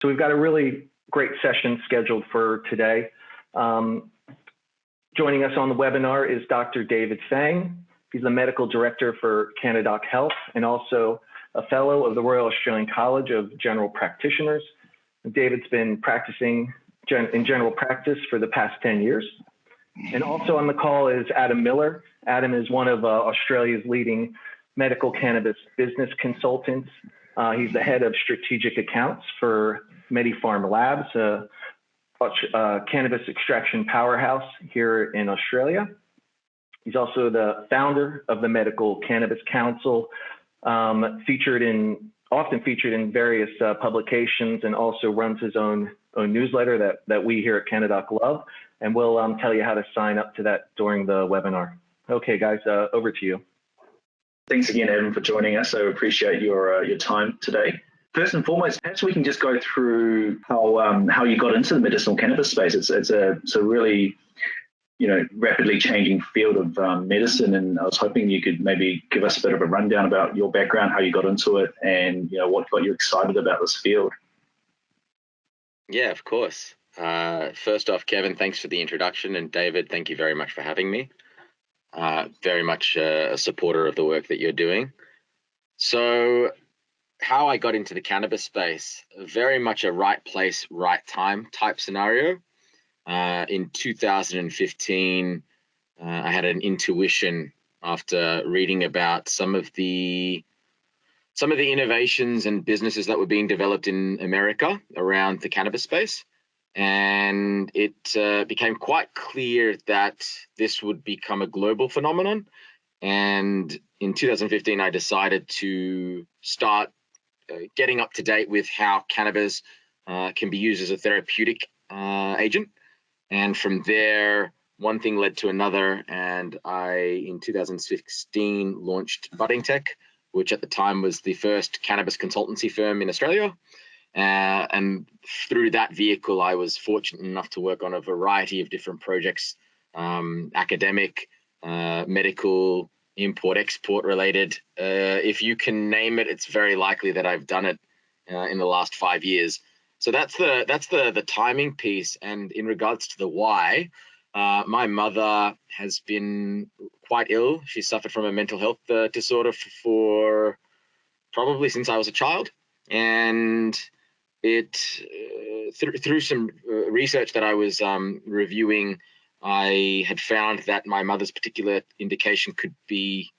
So we've got a really great session scheduled for today. Joining us on the webinar is Dr. David Feng. He's the medical director for Cannadoc Health and also a fellow of the Royal Australian College of General Practitioners. David's been practicing in general practice for the past 10 years. And also on the call is Adam Miller. Adam is one of Australia's leading medical cannabis business consultants. He's the head of strategic accounts for MediPharm Labs, a cannabis extraction powerhouse here in Australia. He's also the founder of the Medical Cannabis Council, often featured in various publications, and also runs his own newsletter that we here at Cannadoc love. And we'll tell you how to sign up to that during the webinar. Okay, guys, over to you. Thanks again, Adam, for joining us. I appreciate your time today. First and foremost, perhaps we can just go through how you got into the medicinal cannabis space. It's a really rapidly changing field of medicine, and I was hoping you could maybe give us a bit of a rundown about your background, how you got into it, and what got you excited about this field. Yeah, of course. First off, Kevin, thanks for the introduction, and David, thank you very much for having me. Very much a supporter of the work that you're doing. So how I got into the cannabis space, very much a right place, right time type scenario. In 2015, I had an intuition after reading about some of the innovations and businesses that were being developed in America around the cannabis space. And it became quite clear that this would become a global phenomenon. And in 2015, I decided to start getting up to date with how cannabis can be used as a therapeutic agent. And from there, one thing led to another. And I, in 2016, launched Budding Tech, which at the time was the first cannabis consultancy firm in Australia. And through that vehicle, I was fortunate enough to work on a variety of different projects, academic, medical, import, export related. If you can name it, it's very likely that I've done it in the last 5 years. So that's the timing piece. And in regards to the why, my mother has been quite ill. She suffered from a mental health disorder for probably since I was a child. And through some research that I was reviewing, I had found that my mother's particular indication could be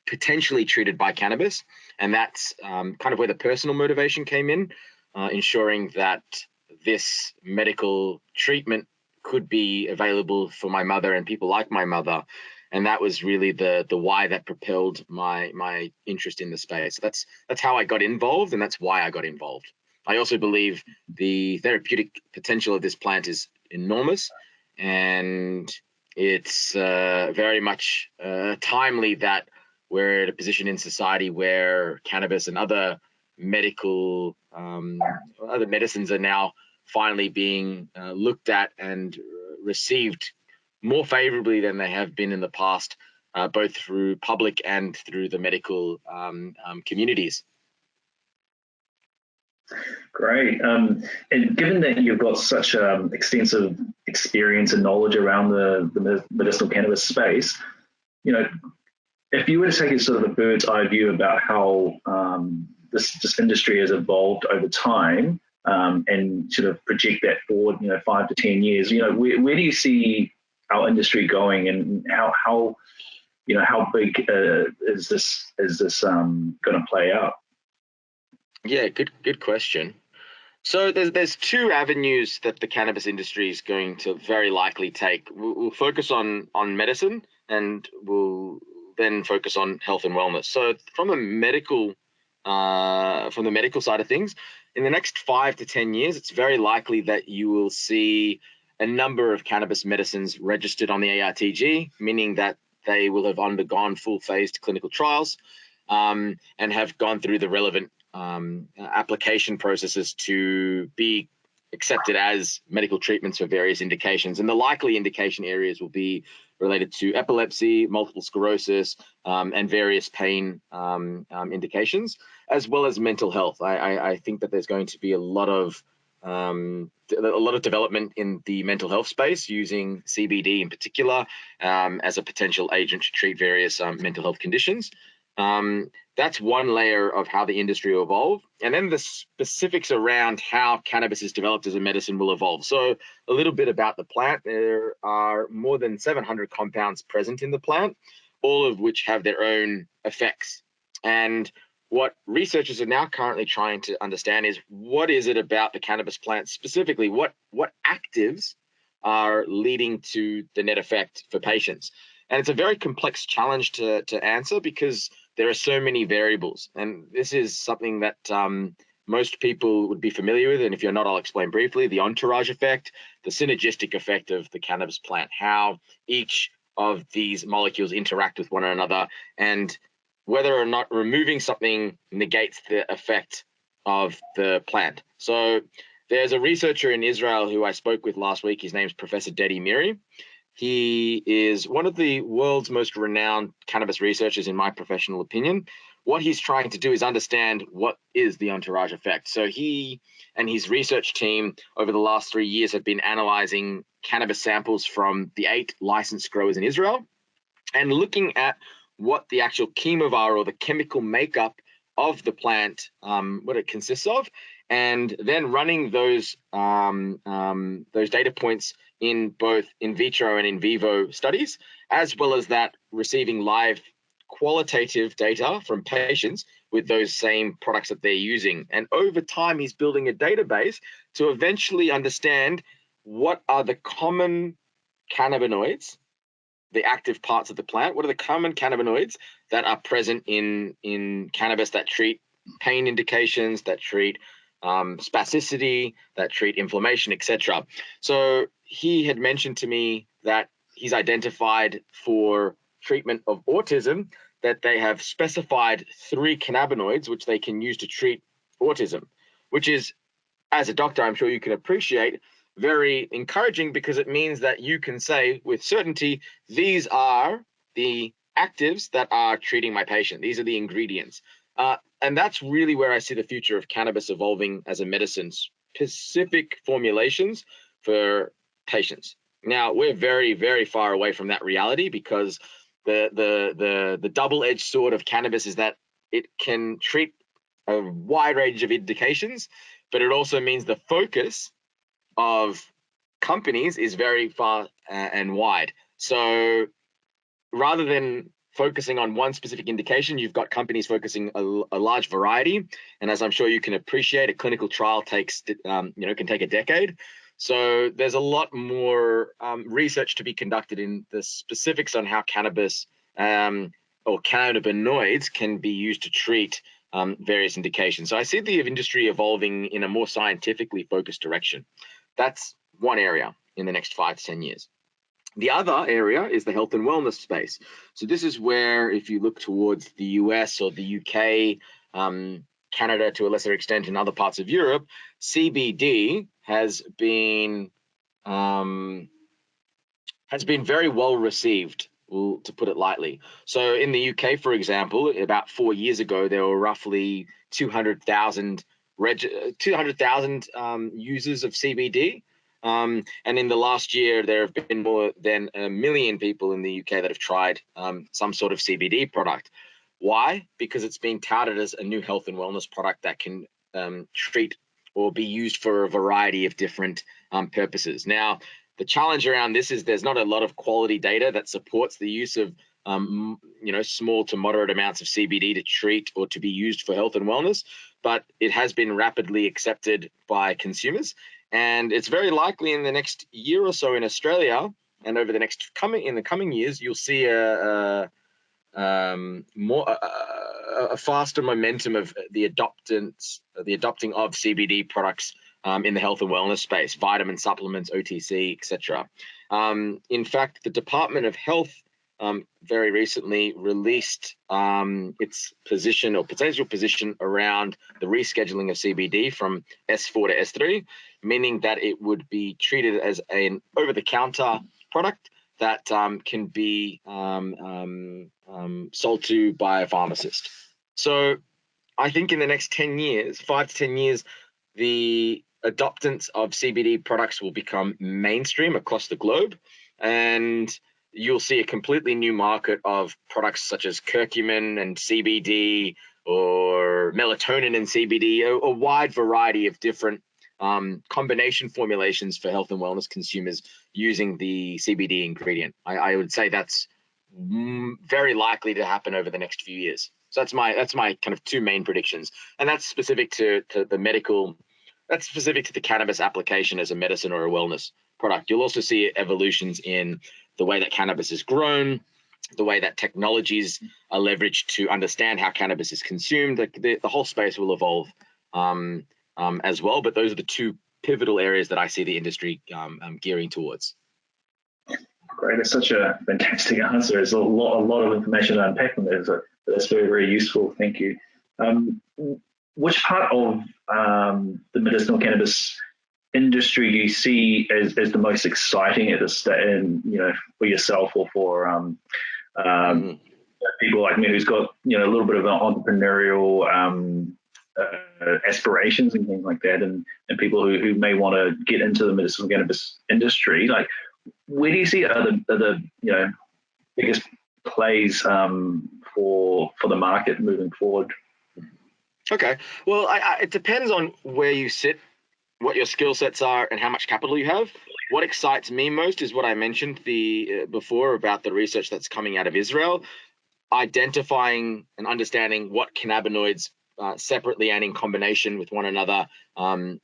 potentially treated by cannabis. And that's kind of where the personal motivation came in, ensuring that this medical treatment could be available for my mother and people like my mother. And that was really the why that propelled my interest in the space. That's how I got involved, and that's why I got involved. I also believe the therapeutic potential of this plant is enormous, and it's very much timely that we're at a position in society where cannabis and other medical, other medicines are now finally being looked at and received more favorably than they have been in the past, both through public and through the medical communities. Great. And given that you've got such extensive experience and knowledge around the medicinal cannabis space, if you were to take a sort of a bird's eye view about how this industry has evolved over time, and sort of project that forward, 5 to 10 years, where do you see our industry going, and how big is this going to play out? Yeah, good question. So there's two avenues that the cannabis industry is going to very likely take. We'll focus on medicine, and we'll then focus on health and wellness. So from the medical side of things, in the next 5 to 10 years, it's very likely that you will see a number of cannabis medicines registered on the ARTG, meaning that they will have undergone full-phased clinical trials and have gone through the relevant application processes to be accepted as medical treatments for various indications. And the likely indication areas will be related to epilepsy, multiple sclerosis, and various pain indications, as well as mental health. I think that there's going to be a lot of a lot of development in the mental health space using CBD in particular as a potential agent to treat various mental health conditions. That's one layer of how the industry will evolve. And then the specifics around how cannabis is developed as a medicine will evolve. So a little bit about the plant. There are more than 700 compounds present in the plant, all of which have their own effects. And what researchers are now currently trying to understand is, what is it about the cannabis plant specifically? What actives are leading to the net effect for patients? And it's a very complex challenge to answer because there are so many variables. And this is something that most people would be familiar with. And if you're not, I'll explain briefly. The entourage effect, the synergistic effect of the cannabis plant, how each of these molecules interact with one another, and whether or not removing something negates the effect of the plant. So there's a researcher in Israel who I spoke with last week. His name's Professor Dedi Miri. He is one of the world's most renowned cannabis researchers, in my professional opinion. What he's trying to do is understand what is the entourage effect. So he and his research team over the last 3 years have been analyzing cannabis samples from the 8 licensed growers in Israel and looking at what the actual chemovar, or the chemical makeup of the plant, what it consists of, and then running those data points in both in vitro and in vivo studies, as well as that receiving live qualitative data from patients with those same products that they're using. And over time, he's building a database to eventually understand what are the common cannabinoids, the active parts of the plant. What are the common cannabinoids that are present in cannabis that treat pain indications, that treat spasticity, that treat inflammation, etc. So he had mentioned to me that he's identified for treatment of autism that they have specified 3 cannabinoids which they can use to treat autism, which is, as a doctor, I'm sure you can appreciate, very encouraging, because it means that you can say with certainty, these are the actives that are treating my patient. These are the ingredients. And that's really where I see the future of cannabis evolving as a medicine, specific formulations for patients. Now, we're very, very far away from that reality, because the double-edged sword of cannabis is that it can treat a wide range of indications, but it also means the focus of companies is very far and wide. So rather than focusing on one specific indication, you've got companies focusing a large variety. And as I'm sure you can appreciate, a clinical trial takes, can take a decade. So there's a lot more research to be conducted in the specifics on how cannabis or cannabinoids can be used to treat various indications. So I see the industry evolving in a more scientifically focused direction. That's one area in the next 5 to 10 years. The other area is the health and wellness space. So this is where, if you look towards the US or the UK, Canada to a lesser extent, in other parts of Europe, CBD has been very well received, to put it lightly. So in the UK, for example, about 4 years ago, there were roughly 200,000 users of CBD. And in the last year, there have been more than 1 million people in the UK that have tried some sort of CBD product. Why? Because it's being touted as a new health and wellness product that can treat or be used for a variety of different purposes. Now, the challenge around this is there's not a lot of quality data that supports the use of small to moderate amounts of CBD to treat or to be used for health and wellness, but it has been rapidly accepted by consumers. And it's very likely in the next year or so in Australia, and over the coming years, you'll see a faster momentum of the adopting of CBD products in the health and wellness space, vitamin supplements, OTC, etc. In fact, the Department of Health very recently released its position or potential position around the rescheduling of CBD from S4 to S3, meaning that it would be treated as an over-the-counter product that can be sold to by a pharmacist. So I think in the next 10 years, 5 to 10 years, the adoptance of CBD products will become mainstream across the globe, and you'll see a completely new market of products such as curcumin and CBD, or melatonin and CBD, a wide variety of different combination formulations for health and wellness consumers using the CBD ingredient. I would say that's very likely to happen over the next few years. So that's my kind of two main predictions, and that's specific to the medical. That's specific to the cannabis application as a medicine or a wellness product. You'll also see evolutions in the way that cannabis is grown, the way that technologies are leveraged to understand how cannabis is consumed. The whole space will evolve as well. But those are the two pivotal areas that I see the industry gearing towards. Great, that's such a fantastic answer. There's a lot of information to unpack from there. So that's very, very useful. Thank you. Which part of the medicinal cannabis industry do you see as the most exciting at this stage, and for yourself or for people like me who's got a little bit of an entrepreneurial aspirations and things like that, and people who may want to get into the medicinal cannabis industry? Like, where do you see are the biggest plays for the market moving forward? Okay, well, it depends on where you sit, what your skill sets are, and how much capital you have. What excites me most is what I mentioned before about the research that's coming out of Israel, identifying and understanding what cannabinoids separately and in combination with one another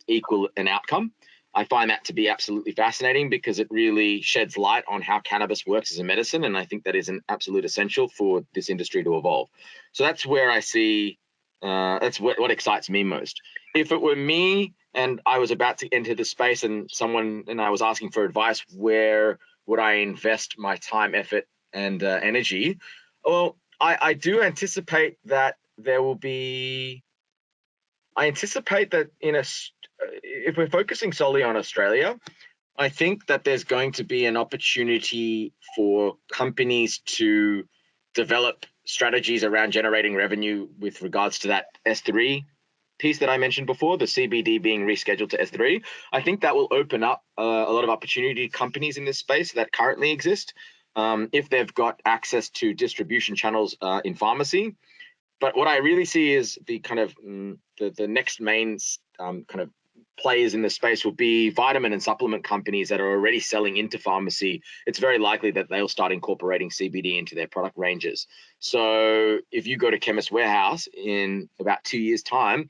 equal an outcome. I find that to be absolutely fascinating because it really sheds light on how cannabis works as a medicine, and I think that is an absolute essential for this industry to evolve. So that's where I see, that's what excites me most. If it were me and I was about to enter the space and I was asking for advice, where would I invest my time, effort, and energy? Well, I do anticipate that there will be, I anticipate that if we're focusing solely on Australia, I think that there's going to be an opportunity for companies to develop strategies around generating revenue with regards to that S3 piece that I mentioned before, the CBD being rescheduled to S3. I think that will open up a lot of opportunity to companies in this space that currently exist, if they've got access to distribution channels in pharmacy. But what I really see is the kind of the next main kind of players in the space will be vitamin and supplement companies that are already selling into pharmacy. It's very likely that they'll start incorporating CBD into their product ranges. So if you go to Chemist Warehouse in about 2 years' time,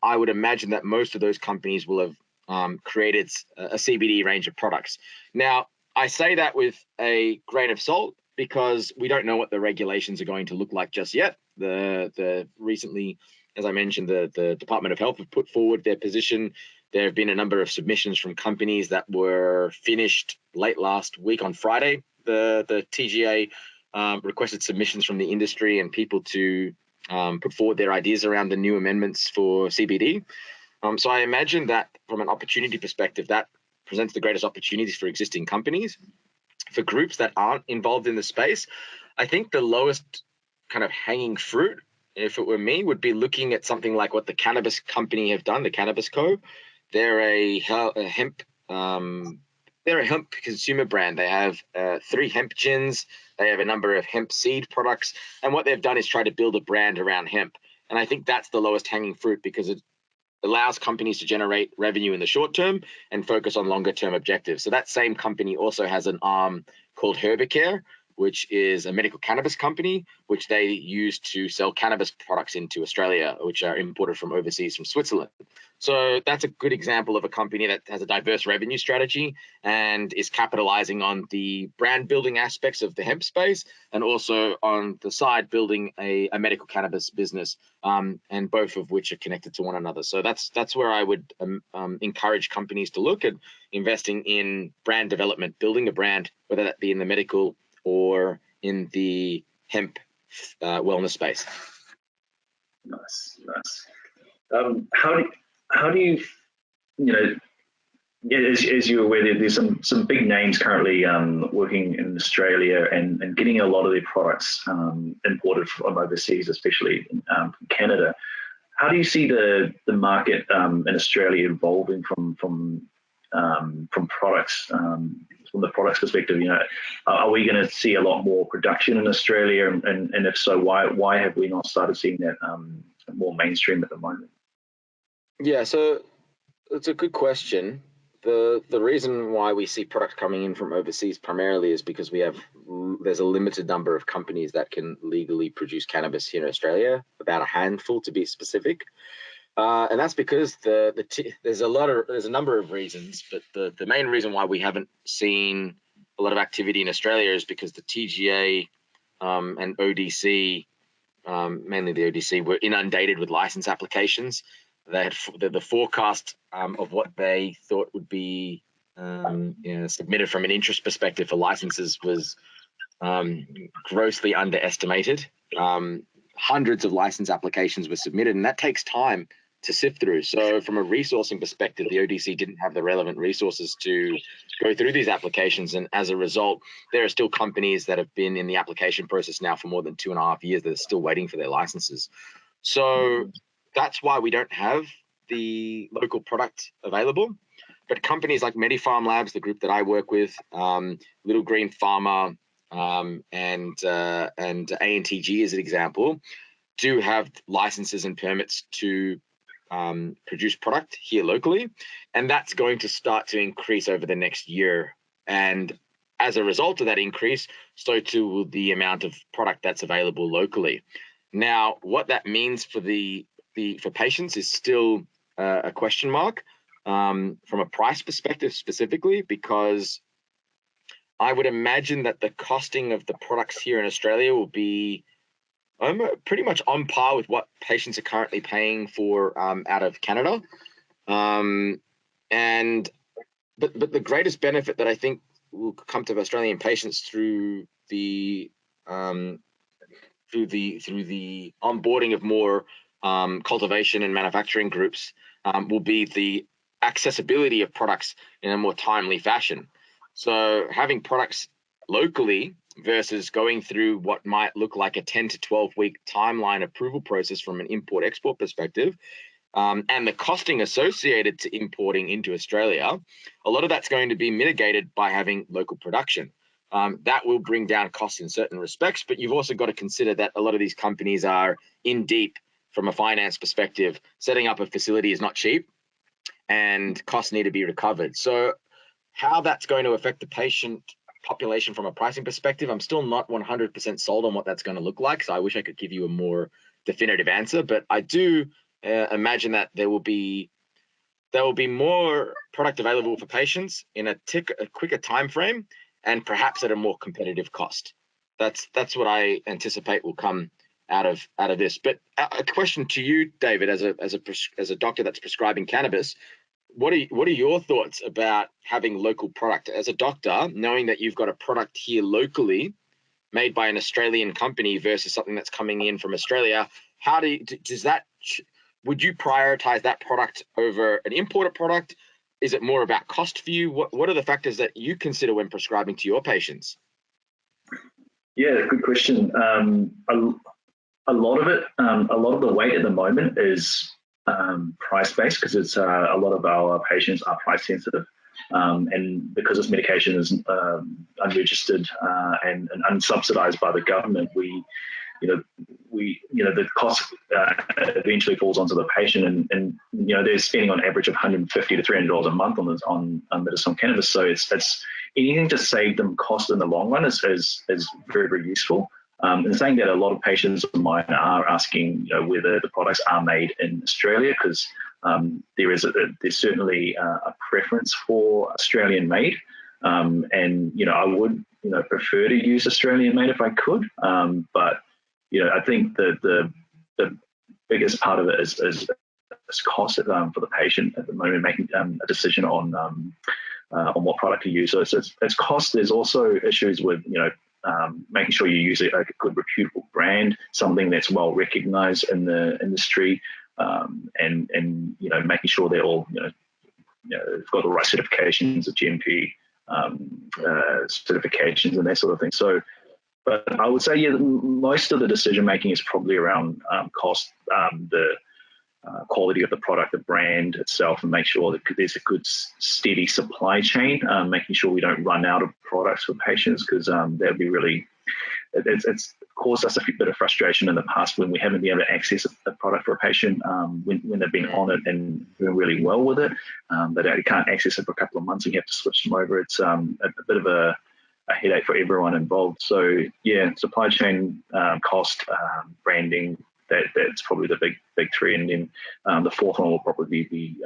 I would imagine that most of those companies will have created a CBD range of products. Now, I say that with a grain of salt because we don't know what the regulations are going to look like just yet. The recently, as I mentioned, the Department of Health have put forward their position. There have been a number of submissions from companies that were finished late last week on Friday. The TGA requested submissions from the industry and people to put forward their ideas around the new amendments for CBD. So I imagine that from an opportunity perspective, that presents the greatest opportunities for existing companies. For groups that aren't involved in the space, I think the lowest kind of hanging fruit, if it were me, would be looking at something like what the cannabis company have done, the Cannabis Co. They're a hemp consumer brand. They have 3 hemp gins. They have a number of hemp seed products. And what they've done is try to build a brand around hemp. And I think that's the lowest hanging fruit because it allows companies to generate revenue in the short term and focus on longer term objectives. So that same company also has an arm called Herbicare, which is a medical cannabis company, which they use to sell cannabis products into Australia, which are imported from overseas, from Switzerland. So that's a good example of a company that has a diverse revenue strategy and is capitalizing on the brand building aspects of the hemp space and also on the side building a medical cannabis business, and both of which are connected to one another. So that's where I would encourage companies to look at investing in brand development, building a brand, whether that be in the medical or in the hemp wellness space. Nice. How do you as you're aware, there's some big names currently working in Australia and getting a lot of their products imported from overseas, especially from Canada. how do you see the market in Australia evolving from products, from the products perspective? Are we going to see a lot more production in Australia, and if so, why have we not started seeing that more mainstream at the moment? Yeah, so it's a good question. The reason why we see products coming in from overseas primarily is because there's a limited number of companies that can legally produce cannabis here in Australia, about a handful to be specific. And that's because there's a number of reasons, but the main reason why we haven't seen a lot of activity in Australia is because the TGA and ODC, mainly the ODC, were inundated with license applications. They had the forecast of what they thought would be submitted from an interest perspective for licenses was grossly underestimated. Hundreds of license applications were submitted, and that takes time to sift through. So from a resourcing perspective, the ODC didn't have the relevant resources to go through these applications. And as a result, there are still companies that have been in the application process now for more than 2.5 years that are still waiting for their licenses. So that's why we don't have the local product available. But companies like MediPharm Labs, the group that I work with, Little Green Pharma, and ANTG as an example, do have licenses and permits to produce product here locally, and that's going to start to increase over the next year. And as a result of that increase, so too will the amount of product that's available locally. Now, what that means for for patients is still a question mark from a price perspective specifically, because I would imagine that the costing of the products here in Australia will be pretty much on par with what patients are currently paying for out of Canada. But the greatest benefit that I think will come to Australian patients through the onboarding of more cultivation and manufacturing groups will be the accessibility of products in a more timely fashion. So having products locally versus going through what might look like a 10 to 12 week timeline approval process from an import-export perspective, and the costing associated to importing into Australia, a lot of that's going to be mitigated by having local production. That will bring down costs in certain respects, but you've also got to consider that a lot of these companies are in deep from a finance perspective. Setting up a facility is not cheap, and costs need to be recovered. So how that's going to affect the patient population from a pricing perspective, I'm still not 100% sold on what that's going to look like. So I wish I could give you a more definitive answer, but I do imagine that there will be more product available for patients in a quicker time frame, and perhaps at a more competitive cost. That's what I anticipate will come out of this. But a question to you, David, as a doctor that's prescribing cannabis, what are your thoughts about having local product as a doctor, knowing that you've got a product here locally made by an Australian company versus something that's coming in from Australia? How would you prioritize that product over an imported product? Is it more about cost for you? What are the factors that you consider when prescribing to your patients? Yeah, good question. A lot of the weight at the moment is price-based, because it's a lot of our patients are price sensitive, and because this medication is unregistered and unsubsidized by the government, the cost eventually falls onto the patient, and they're spending on average of $150 to $300 a month on medicinal cannabis. So it's anything to save them cost in the long run is very, very useful. And saying that, a lot of patients of mine are asking whether the products are made in Australia, because there's certainly a preference for Australian made, and I would prefer to use Australian made if I could, but I think the biggest part of it is cost for the patient at the moment, making a decision on what product to use. So it's cost. There's also issues with making sure you use a good reputable brand, something that's well recognized in the industry, and making sure they're all they've got the right certifications, the GMP certifications, and that sort of thing. So, but I would say most of the decision making is probably around cost. quality of the product, the brand itself, and make sure that there's a good steady supply chain, making sure we don't run out of products for patients, because that would be really, it's caused us a bit of frustration in the past when we haven't been able to access a product for a patient when they've been on it and doing really well with it, but they can't access it for a couple of months and you have to switch them over. It's a bit of a headache for everyone involved. So yeah, supply chain, cost, branding, that's probably the big three. And then the fourth one will probably be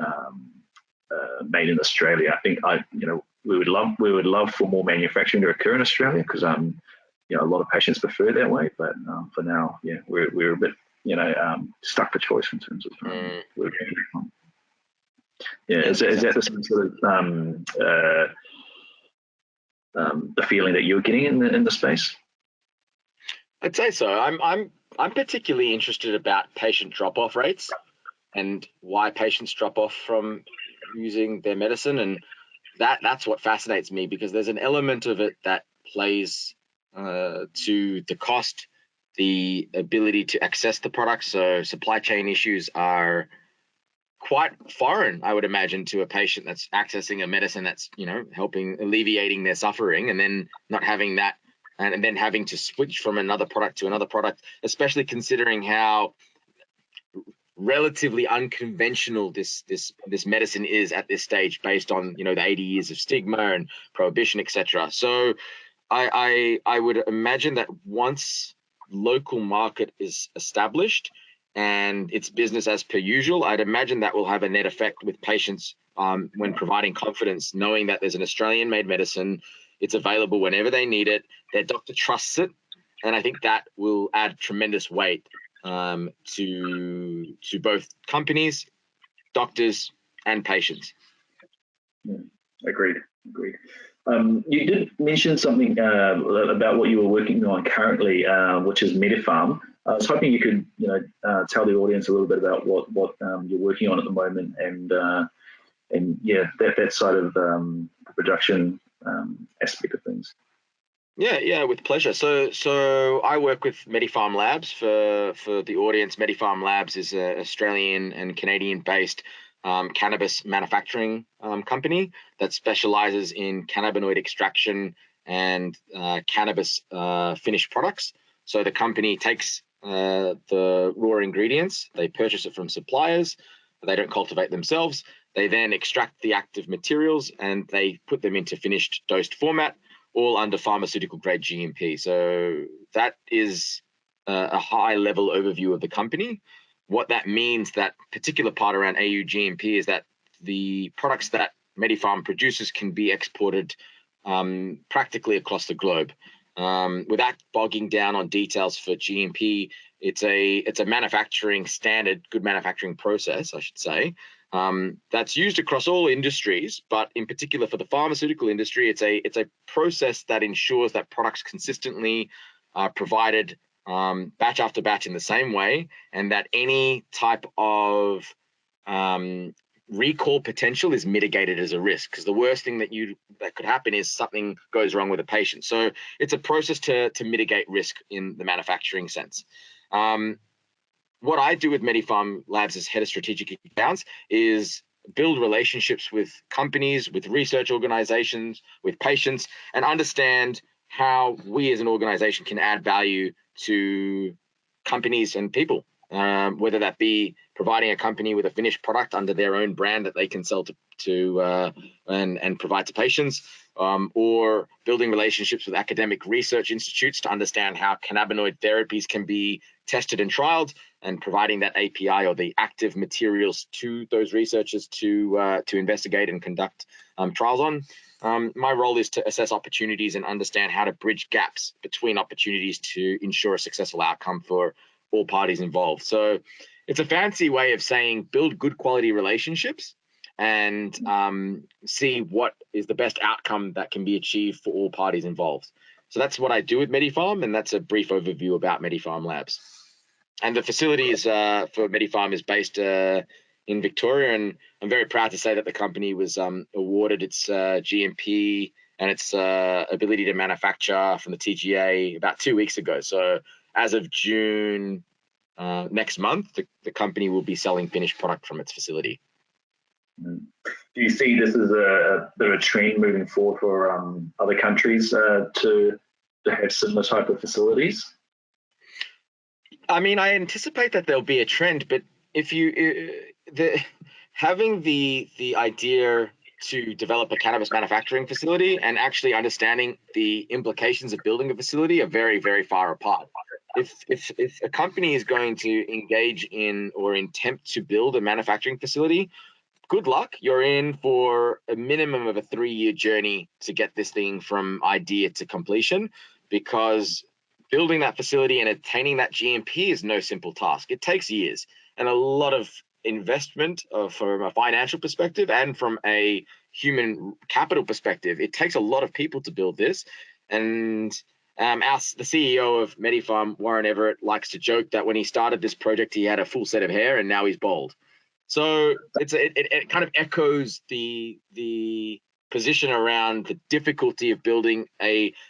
made in Australia. I think we would love for more manufacturing to occur in Australia, because a lot of patients prefer it that way. But for now, yeah, we're a bit stuck for choice in terms of where we're going from. Yeah, is that the same sort of the feeling that you're getting in the space? I'd say so. I'm particularly interested about patient drop-off rates and why patients drop off from using their medicine, and that's what fascinates me, because there's an element of it that plays to the cost, the ability to access the product. So supply chain issues are quite foreign, I would imagine, to a patient that's accessing a medicine that's helping alleviating their suffering, and then not having that. And then having to switch from another product to another product, especially considering how relatively unconventional this medicine is at this stage, based on the 80 years of stigma and prohibition, etc. So I would imagine that once local market is established and it's business as per usual, I'd imagine that will have a net effect with patients when providing confidence, knowing that there's an Australian-made medicine. It's available whenever they need it. Their doctor trusts it, and I think that will add tremendous weight to both companies, doctors, and patients. Yeah, agreed. You did mention something about what you were working on currently, which is MediPharm. I was hoping you could, tell the audience a little bit about what you're working on at the moment, and that side of the production aspect of things. Yeah, with pleasure. So I work with MediPharm Labs. For the audience, MediPharm Labs is an Australian and Canadian-based cannabis manufacturing company that specializes in cannabinoid extraction and cannabis finished products. So the company takes the raw ingredients, they purchase it from suppliers, they don't cultivate themselves. They then extract the active materials and they put them into finished dosed format, all under pharmaceutical grade GMP. So that is a high level overview of the company. What that means, that particular part around AU GMP, is that the products that MediPharm produces can be exported practically across the globe. Without bogging down on details for GMP, it's a manufacturing standard, good manufacturing process, I should say, that's used across all industries, but in particular for the pharmaceutical industry, it's a process that ensures that products consistently are provided batch after batch in the same way, and that any type of recall potential is mitigated as a risk, because the worst thing that could happen is something goes wrong with a patient. So it's a process to mitigate risk in the manufacturing sense. What I do with MediPharm Labs as head of strategic accounts is build relationships with companies, with research organizations, with patients, and understand how we as an organization can add value to companies and people, whether that be providing a company with a finished product under their own brand that they can sell to and provide to patients, or building relationships with academic research institutes to understand how cannabinoid therapies can be tested and trialed, and providing that API or the active materials to those researchers to investigate and conduct trials on. My role is to assess opportunities and understand how to bridge gaps between opportunities to ensure a successful outcome for all parties involved. So it's a fancy way of saying build good quality relationships and see what is the best outcome that can be achieved for all parties involved. So that's what I do with MediPharm, and that's a brief overview about MediPharm Labs. And the facility is for MediPharm is based in Victoria, and I'm very proud to say that the company was awarded its GMP and its ability to manufacture from the TGA about 2 weeks ago. So as of June next month, the company will be selling finished product from its facility. Do you see this as a bit of a trend moving forward for other countries to have similar type of facilities? I mean, I anticipate that there'll be a trend, but if having the idea to develop a cannabis manufacturing facility and actually understanding the implications of building a facility are very, very far apart. If a company is going to engage in or attempt to build a manufacturing facility, good luck. You're in for a minimum of a 3-year journey to get this thing from idea to completion, because building that facility and attaining that GMP is no simple task. It takes years and a lot of investment from a financial perspective and from a human capital perspective. It takes a lot of people to build this. And the CEO of MediFarm, Warren Everett, likes to joke that when he started this project, he had a full set of hair and now he's bald. So it kind of echoes the position around the difficulty of building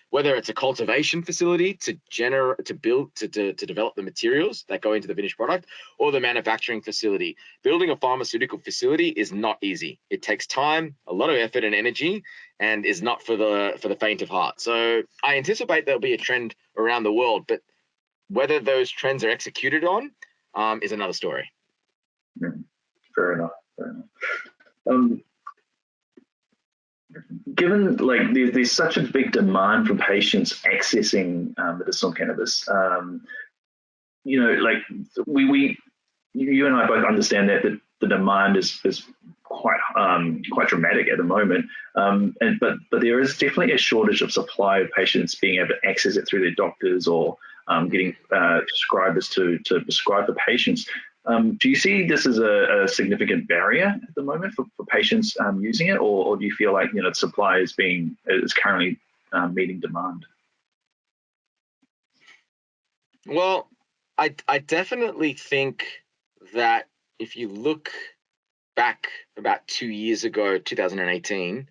whether it's a cultivation facility to develop the materials that go into the finished product, or the manufacturing facility. Building a pharmaceutical facility is not easy. It takes time, a lot of effort and energy, and is not for the faint of heart. So I anticipate there'll be a trend around the world, but whether those trends are executed on is another story. Fair enough. Given there's such a big demand from patients accessing medicinal cannabis, you and I both understand that the demand is quite dramatic at the moment, but there is definitely a shortage of supply of patients being able to access it through their doctors or getting prescribers to prescribe for patients. Do you see this as a significant barrier at the moment for patients using it, or do you feel like the supply is currently meeting demand? Well, I definitely think that if you look back about 2 years ago, 2018,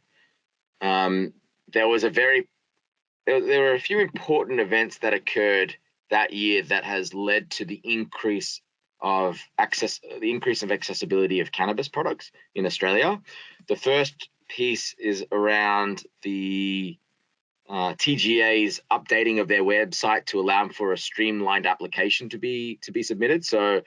there were a few important events that occurred that year that has led to the increase of accessibility of cannabis products in Australia. The first piece is around the TGA's updating of their website to allow for a streamlined application to be submitted. So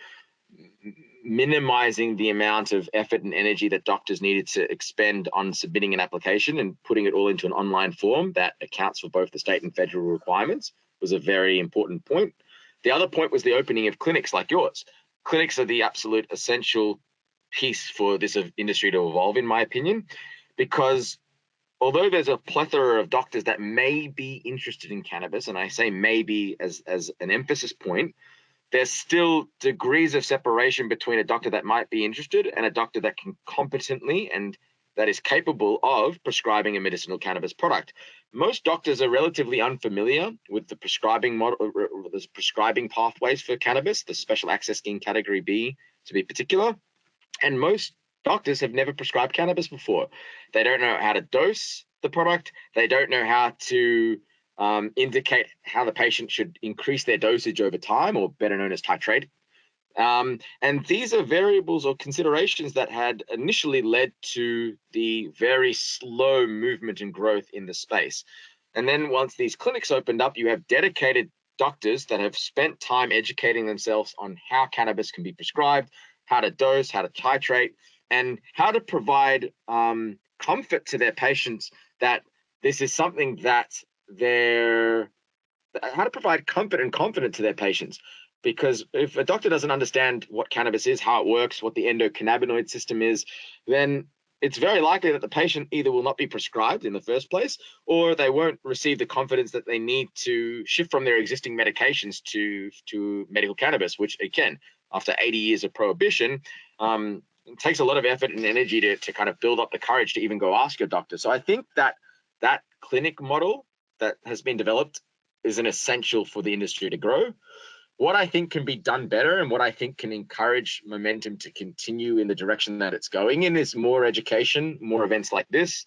minimizing the amount of effort and energy that doctors needed to expend on submitting an application and putting it all into an online form that accounts for both the state and federal requirements was a very important point. The other point was the opening of clinics like yours. Clinics are the absolute essential piece for this industry to evolve, in my opinion, because although there's a plethora of doctors that may be interested in cannabis, and I say maybe as an emphasis point, there's still degrees of separation between a doctor that might be interested and a doctor that can competently and that is capable of prescribing a medicinal cannabis product. Most doctors are relatively unfamiliar with the prescribing model, the prescribing pathways for cannabis, the special access scheme category B to be particular. And most doctors have never prescribed cannabis before. They don't know how to dose the product. They don't know how to indicate how the patient should increase their dosage over time, or better known as titrate. And these are variables or considerations that had initially led to the very slow movement and growth in the space. And then once these clinics opened up, you have dedicated doctors that have spent time educating themselves on how cannabis can be prescribed, how to dose, how to titrate, and how to provide comfort to their patients that this is something that how to provide comfort and confidence to their patients. Because if a doctor doesn't understand what cannabis is, how it works, what the endocannabinoid system is, then it's very likely that the patient either will not be prescribed in the first place, or they won't receive the confidence that they need to shift from their existing medications to medical cannabis, which again, after 80 years of prohibition, it takes a lot of effort and energy to kind of build up the courage to even go ask your doctor. So I think that clinic model that has been developed is an essential for the industry to grow. What I think can be done better and what I think can encourage momentum to continue in the direction that it's going in is more education, more events like this.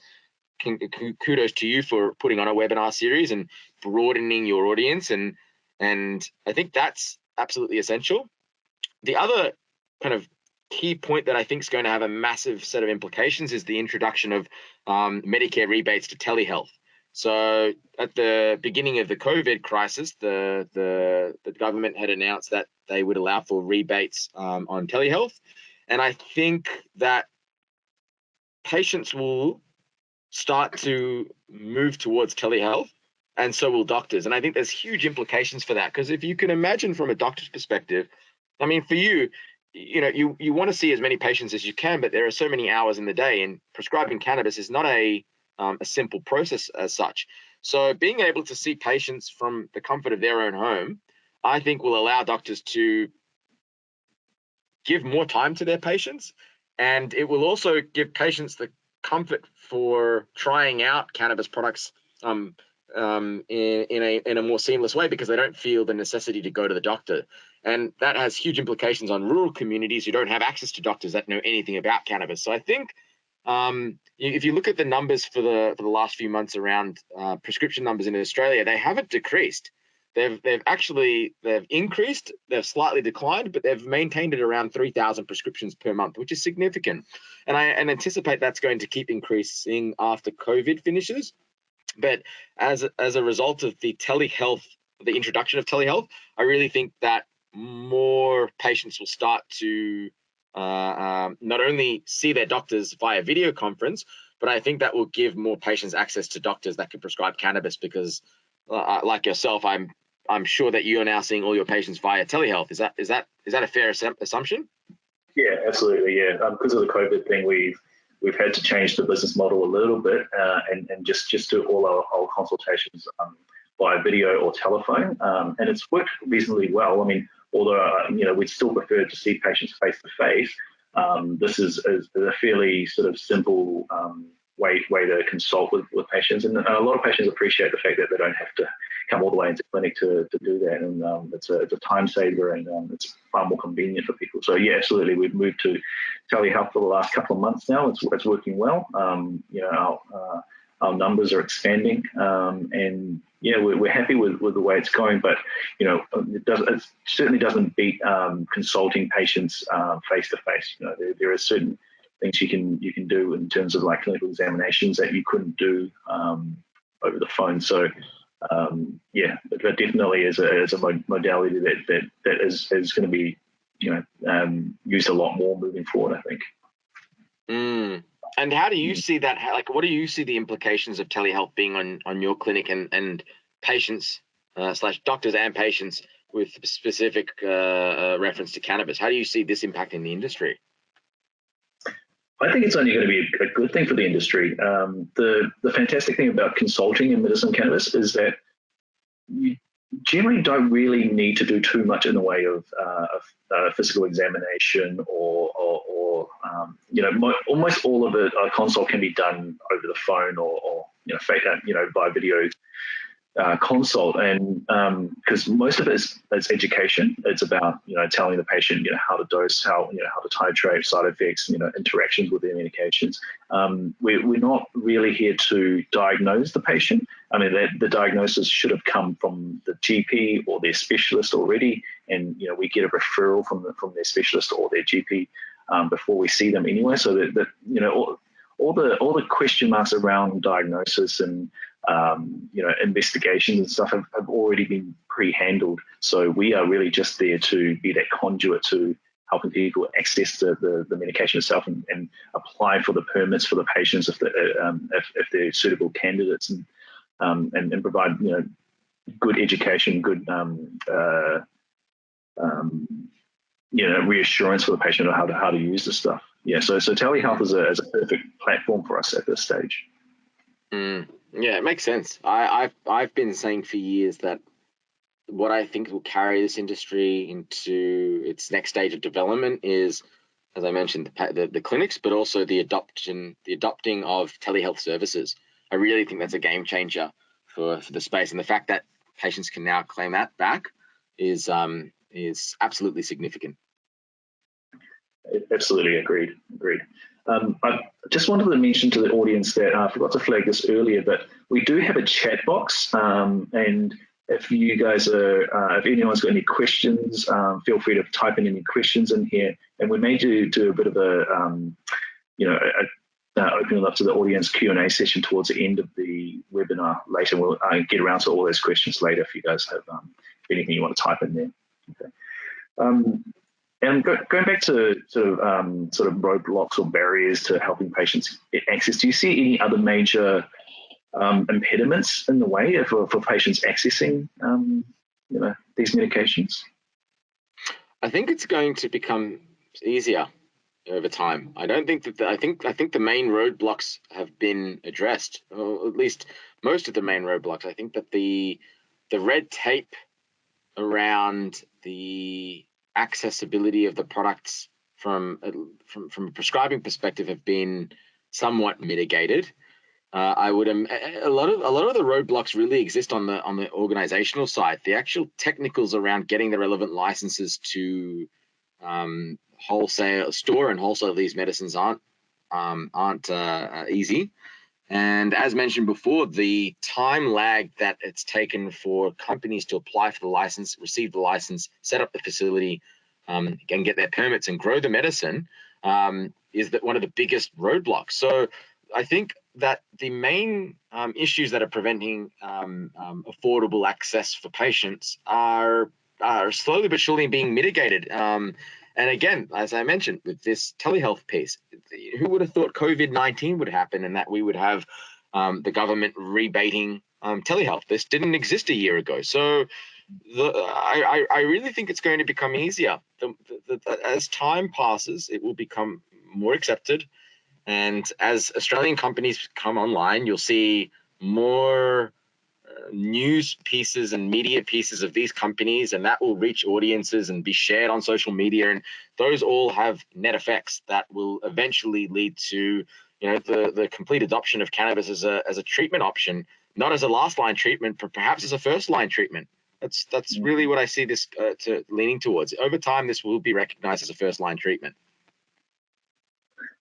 Kudos to you for putting on a webinar series and broadening your audience. And I think that's absolutely essential. The other kind of key point that I think is going to have a massive set of implications is the introduction of Medicare rebates to telehealth. So at the beginning of the COVID crisis, the government had announced that they would allow for rebates on telehealth. And I think that patients will start to move towards telehealth, and so will doctors. And I think there's huge implications for that, because if you can imagine from a doctor's perspective, I mean, for you, you want to see as many patients as you can, but there are so many hours in the day, and prescribing cannabis is not a simple process as such. So being able to see patients from the comfort of their own home, I think will allow doctors to give more time to their patients, and it will also give patients the comfort for trying out cannabis products in a more seamless way, because they don't feel the necessity to go to the doctor. And that has huge implications on rural communities who don't have access to doctors that know anything about cannabis. So I think if you look at the numbers for the last few months around prescription numbers in Australia, they haven't decreased. They've increased, they've slightly declined, but they've maintained it around 3,000 prescriptions per month, which is significant. And I anticipate that's going to keep increasing after COVID finishes. But as a result of the telehealth, the introduction of telehealth, I really think that more patients will start to not only see their doctors via video conference, but I think that will give more patients access to doctors that can prescribe cannabis, because like yourself, I'm sure that you are now seeing all your patients via telehealth. Is that a fair assumption? Yeah, absolutely. Yeah, because of the COVID thing, we've had to change the business model a little bit and just do all our consultations via video or telephone, and it's worked reasonably well. I mean, although we'd still prefer to see patients face to face, this is a fairly sort of simple way to consult with patients, and a lot of patients appreciate the fact that they don't have to come all the way into clinic to do that, and it's a time saver, and it's far more convenient for people. So yeah, absolutely, we've moved to telehealth for the last couple of months now. It's working well. Our numbers are expanding, and yeah, we're happy with the way it's going. But it certainly doesn't beat consulting patients face to face. There are certain things you can do in terms of like clinical examinations that you couldn't do over the phone. So yeah, but definitely is a modality that is going to be used a lot more moving forward, I think. And how do you see that? Like, what do you see the implications of telehealth being on your clinic and patients / doctors and patients with specific reference to cannabis? How do you see this impacting the industry? I think it's only going to be a good thing for the industry. The fantastic thing about consulting in medicinal cannabis is that you generally don't really need to do too much in the way of physical examination or almost all of it. A consult can be done over the phone or by video consult, and because most of it is education. It's about telling the patient how to dose, how to titrate, side effects, interactions with their medications. We're not really here to diagnose the patient. I mean, the diagnosis should have come from the GP or their specialist already, and we get a referral from their specialist or their GP before we see them anyway. So that all the question marks around diagnosis and investigations and stuff have already been pre-handled. So we are really just there to be that conduit to helping people access the medication itself and apply for the permits for the patients if they're suitable candidates, and provide good education, good reassurance for the patient on how to use the stuff. Yeah, so telehealth is a perfect platform for us at this stage. Yeah, it makes sense. I've been saying for years that what I think will carry this industry into its next stage of development is, as I mentioned, the clinics, but also the adopting of telehealth services. I really think that's a game changer for the space, and the fact that patients can now claim that back is absolutely significant. Absolutely agreed. I just wanted to mention to the audience that I forgot to flag this earlier, but we do have a chat box, and if you guys are, if anyone's got any questions, feel free to type in any questions in here, and we may do a bit of a, open it up to the audience Q&A session towards the end of the webinar later. We'll get around to all those questions later if you guys have anything you want to type in there. Okay. And going back to sort of roadblocks or barriers to helping patients get access, do you see any other major impediments in the way for patients accessing these medications? I think it's going to become easier over time. I don't think that I think the main roadblocks have been addressed, or at least most of the main roadblocks. I think that the red tape around the accessibility of the products from a prescribing perspective have been somewhat mitigated. I would a lot of the roadblocks really exist on the organizational side. The actual technicals around getting the relevant licenses to store and wholesale these medicines aren't easy. And as mentioned before, the time lag that it's taken for companies to apply for the license, receive the license, set up the facility, and get their permits and grow the medicine is that one of the biggest roadblocks. So I think that the main issues that are preventing affordable access for patients are slowly but surely being mitigated. And again, as I mentioned, with this telehealth piece, who would have thought COVID-19 would happen and that we would have the government rebating telehealth? This didn't exist a year ago. So I really think it's going to become easier. As time passes, it will become more accepted. And as Australian companies come online, you'll see more news pieces and media pieces of these companies, and that will reach audiences and be shared on social media, and those all have net effects that will eventually lead to the complete adoption of cannabis as a treatment option, not as a last line treatment, but perhaps as a first line treatment. That's really what I see this leaning towards. Over time, this will be recognized as a first line treatment.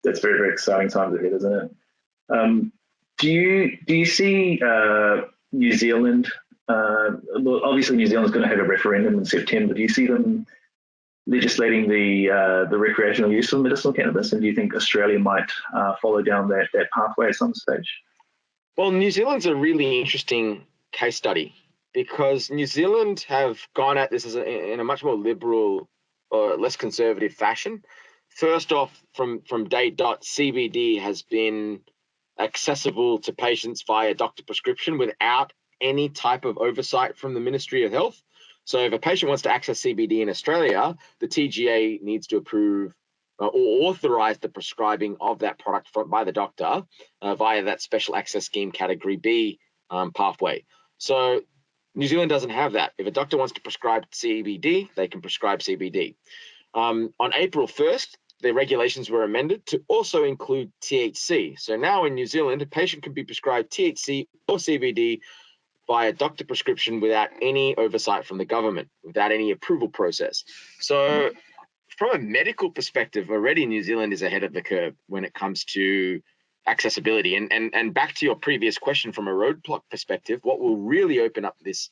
That's very, very exciting times ahead, isn't it? Do you see New Zealand? Obviously, New Zealand's going to have a referendum in September. Do you see them legislating the recreational use of medicinal cannabis, and do you think Australia might follow down that pathway at some stage? Well, New Zealand's a really interesting case study because New Zealand have gone at this in a much more liberal or less conservative fashion. First off, from day dot, CBD has been accessible to patients via doctor prescription without any type of oversight from the Ministry of Health. So if a patient wants to access CBD in Australia, the TGA needs to approve or authorize the prescribing of that product by the doctor via that special access scheme category B pathway. So New Zealand doesn't have that. If a doctor wants to prescribe CBD, they can prescribe CBD. On April 1st, the regulations were amended to also include THC. So now in New Zealand, a patient can be prescribed THC or CBD via doctor prescription without any oversight from the government, without any approval process. So from a medical perspective, already New Zealand is ahead of the curve when it comes to accessibility. And back to your previous question, from a roadblock perspective, what will really open up this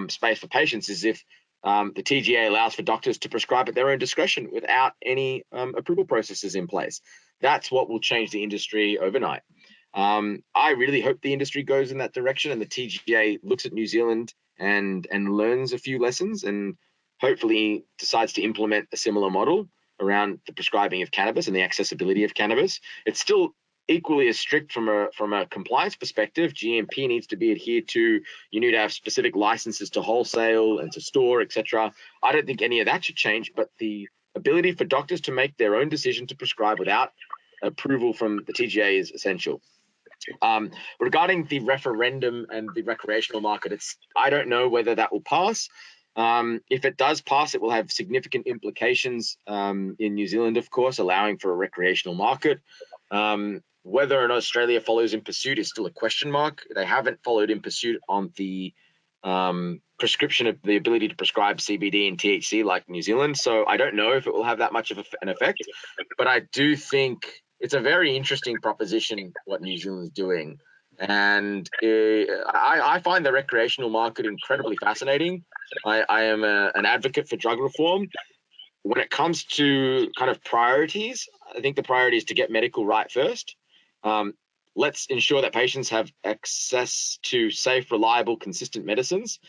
space for patients is if the TGA allows for doctors to prescribe at their own discretion without any approval processes in place. That's what will change the industry overnight. I really hope the industry goes in that direction and the TGA looks at New Zealand and learns a few lessons and hopefully decides to implement a similar model around the prescribing of cannabis and the accessibility of cannabis. It's still equally as strict from a compliance perspective. GMP needs to be adhered to. You need to have specific licenses to wholesale and to store, etc. I don't think any of that should change, but the ability for doctors to make their own decision to prescribe without approval from the TGA is essential. Regarding the referendum and the recreational market, I don't know whether that will pass. If it does pass, it will have significant implications in New Zealand, of course, allowing for a recreational market. Whether or not Australia follows in pursuit is still a question mark. They haven't followed in pursuit on the prescription of the ability to prescribe CBD and THC like New Zealand. So I don't know if it will have that much of an effect, but I do think it's a very interesting proposition what New Zealand is doing. And I find the recreational market incredibly fascinating. I am an advocate for drug reform. When it comes to kind of priorities, I think the priority is to get medical right first. Let's ensure that patients have access to safe, reliable, consistent medicines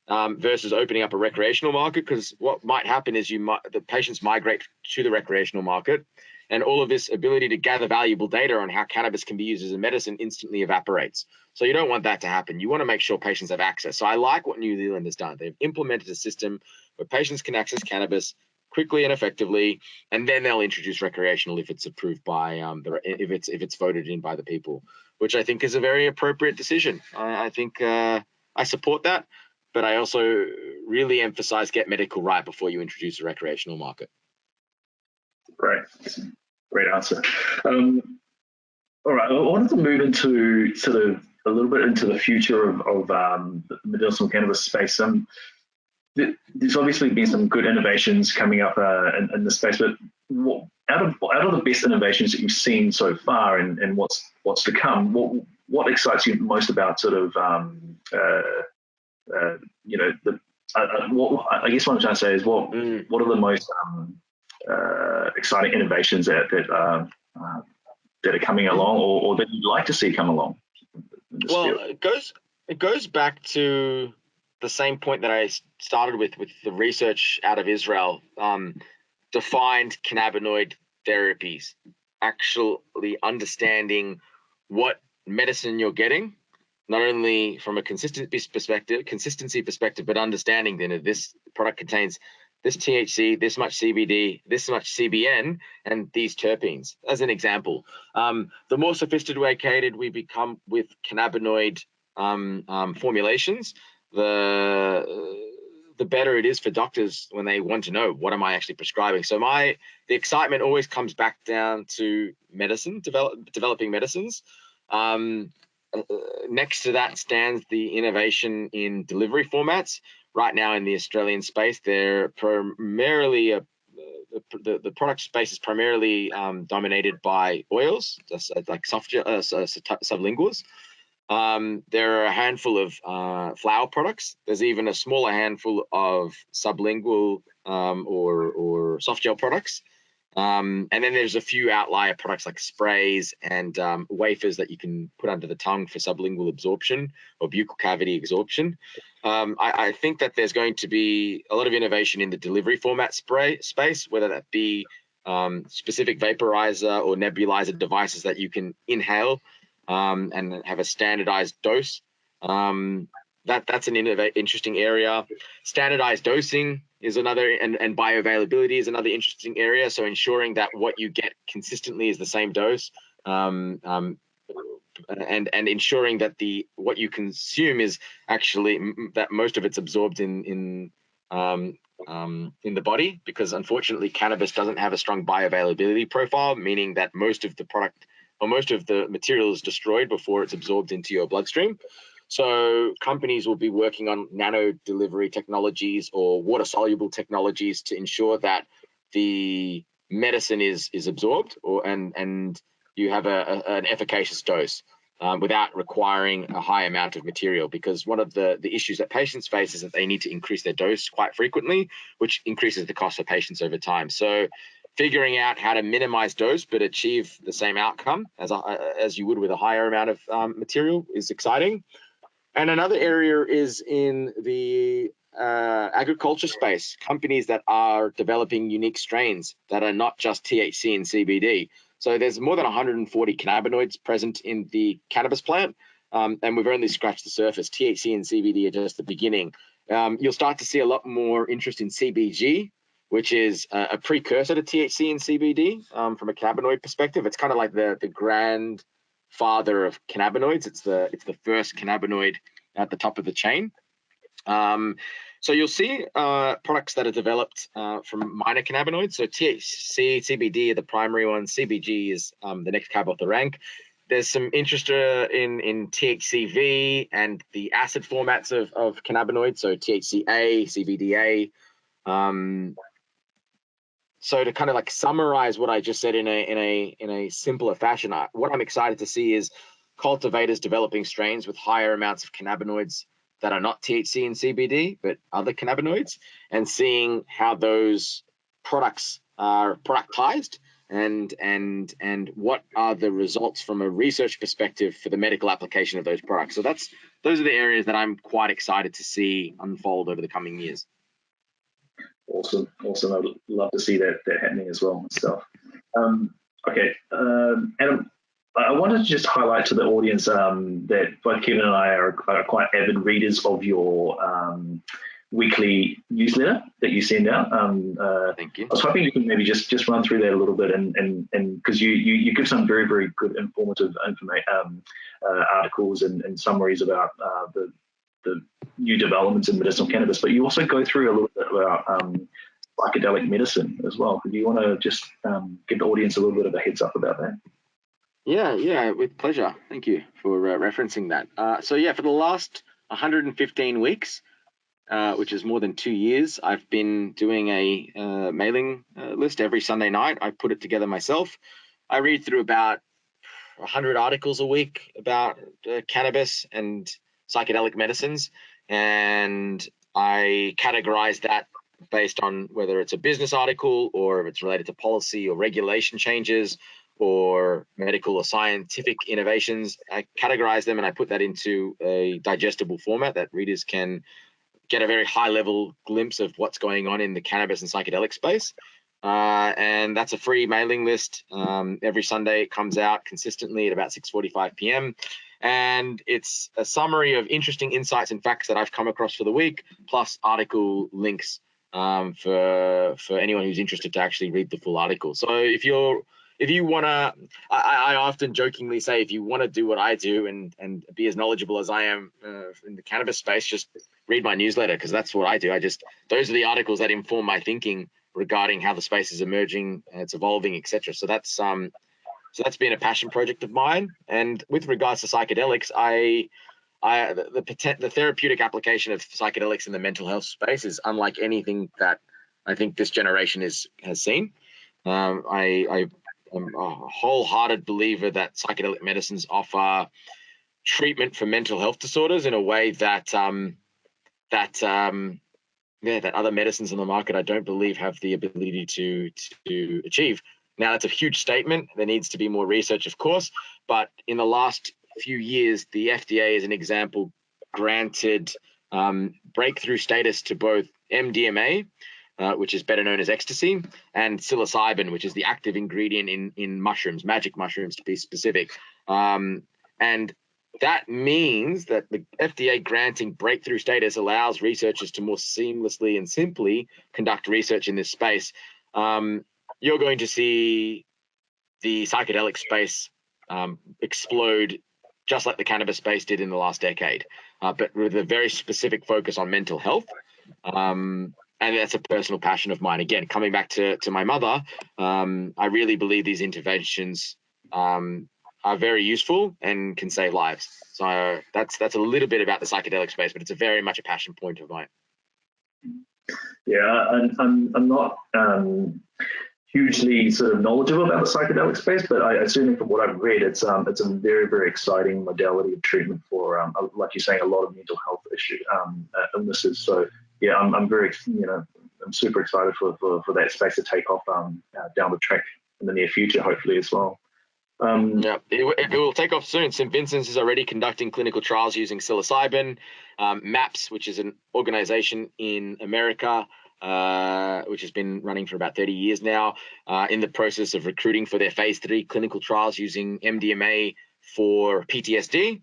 versus opening up a recreational market, because what might happen is the patients migrate to the recreational market, and all of this ability to gather valuable data on how cannabis can be used as a medicine instantly evaporates. So you don't want that to happen. You want to make sure patients have access. So I like what New Zealand has done. They've implemented a system where patients can access cannabis quickly and effectively, and then they'll introduce recreational if it's approved by if it's voted in by the people, which I think is a very appropriate decision. I think I support that, but I also really emphasize get medical right before you introduce a recreational market. Great answer. All right, I wanted to move into sort of a little bit into the future of the medicinal cannabis space. There's obviously been some good innovations coming up in the space, but out of the best innovations that you've seen so far, and what's to come, what excites you most about sort of I guess what I'm trying to say is what are the most exciting innovations that are coming along, or that you'd like to see come along? Well, it goes back to the same point that I started with the research out of Israel. Defined cannabinoid therapies, actually understanding what medicine you're getting, not only from a consistency perspective, but understanding that this product contains this THC, this much CBD, this much CBN, and these terpenes, as an example. The more sophisticated we become with cannabinoid formulations, the better it is for doctors when they want to know, what am I actually prescribing? So the excitement always comes back down to medicine, developing medicines. Next to that stands the innovation in delivery formats. Right now in the Australian space, they're primarily the product space is primarily dominated by oils, just like sublinguals. There are a handful of flower products. There's even a smaller handful of sublingual or soft gel products. And then there's a few outlier products like sprays and wafers that you can put under the tongue for sublingual absorption or buccal cavity absorption. I think that there's going to be a lot of innovation in the delivery format space, whether that be specific vaporizer or nebulizer devices that you can inhale and have a standardized dose. That's an interesting area. Standardized dosing is another, and bioavailability is another interesting area. So ensuring that what you get consistently is the same dose, and ensuring that what you consume is actually that most of it's absorbed in the body, because unfortunately cannabis doesn't have a strong bioavailability profile, meaning that most of the product or most of the material is destroyed before it's absorbed into your bloodstream. So companies will be working on nano delivery technologies or water soluble technologies to ensure that the medicine is absorbed and you have an efficacious dose without requiring a high amount of material, because one of the issues that patients face is that they need to increase their dose quite frequently, which increases the cost for patients over time. So figuring out how to minimize dose but achieve the same outcome as you would with a higher amount of material is exciting. And another area is in the agriculture space, companies that are developing unique strains that are not just THC and CBD. So there's more than 140 cannabinoids present in the cannabis plant, and we've only scratched the surface. THC and CBD are just the beginning. You'll start to see a lot more interest in CBG, which is a precursor to THC and CBD from a cannabinoid perspective. It's kind of like the grandfather of cannabinoids. It's the first cannabinoid at the top of the chain. So you'll see products that are developed from minor cannabinoids. So THC, CBD are the primary ones. CBG is the next cab off the rank. There's some interest in THCV and the acid formats of cannabinoids. So THCA, CBDA. So to kind of like summarize what I just said in a simpler fashion, what I'm excited to see is cultivators developing strains with higher amounts of cannabinoids that are not THC and CBD, but other cannabinoids, and seeing how those products are productized and what are the results from a research perspective for the medical application of those products. So those are the areas that I'm quite excited to see unfold over the coming years. Awesome. I'd love to see that happening as well myself. Okay, Adam, I wanted to just highlight to the audience that both Kevin and I are quite avid readers of your weekly newsletter that you send out. Thank you. I was hoping you can maybe just run through that a little bit, and because you give some very, very good informative articles and summaries about the new developments in medicinal cannabis, but you also go through a little bit about psychedelic medicine as well. Do you want to just give the audience a little bit of a heads up about that? Yeah, with pleasure. Thank you for referencing that. So for the last 115 weeks, which is more than 2 years, I've been doing a mailing list every Sunday night. I put it together myself. I read through about 100 articles a week about cannabis and psychedelic medicines, and I categorize that based on whether it's a business article or if it's related to policy or regulation changes or medical or scientific innovations. I categorize them and I put that into a digestible format that readers can get a very high level glimpse of what's going on in the cannabis and psychedelic space. And that's a free mailing list. Every Sunday it comes out consistently at about 6:45 p.m. And it's a summary of interesting insights and facts that I've come across for the week, plus article links for anyone who's interested to actually read the full article. So if you want to, I often jokingly say, if you want to do what I do and be as knowledgeable as I am in the cannabis space, just read my newsletter, because that's what I do. Those are the articles that inform my thinking regarding how the space is emerging, it's evolving, etc. So that's been a passion project of mine. And with regards to psychedelics, the therapeutic application of psychedelics in the mental health space is unlike anything that I think this generation has seen. I'm a wholehearted believer that psychedelic medicines offer treatment for mental health disorders in a way that other medicines on the market I don't believe have the ability to achieve. Now, that's a huge statement. There needs to be more research, of course, but in the last few years, the FDA, as an example, granted breakthrough status to both MDMA, which is better known as ecstasy, and psilocybin, which is the active ingredient in mushrooms, magic mushrooms to be specific. And that means that the FDA granting breakthrough status allows researchers to more seamlessly and simply conduct research in this space. You're going to see the psychedelic space explode just like the cannabis space did in the last decade, but with a very specific focus on mental health. And that's a personal passion of mine. Again, coming back to my mother, I really believe these interventions are very useful and can save lives. So that's a little bit about the psychedelic space, but it's very much a passion point of mine. Yeah, I'm not hugely sort of knowledgeable about the psychedelic space, but I certainly, from what I've read, it's a very, very exciting modality of treatment for, like you're saying, a lot of mental health illnesses. So yeah, I'm very, I'm super excited for that space to take off down the track in the near future, hopefully as well. It will take off soon. St. Vincent's is already conducting clinical trials using psilocybin. MAPS, which is an organization in America, which has been running for about 30 years now, in the process of recruiting for their phase 3 clinical trials using MDMA for PTSD.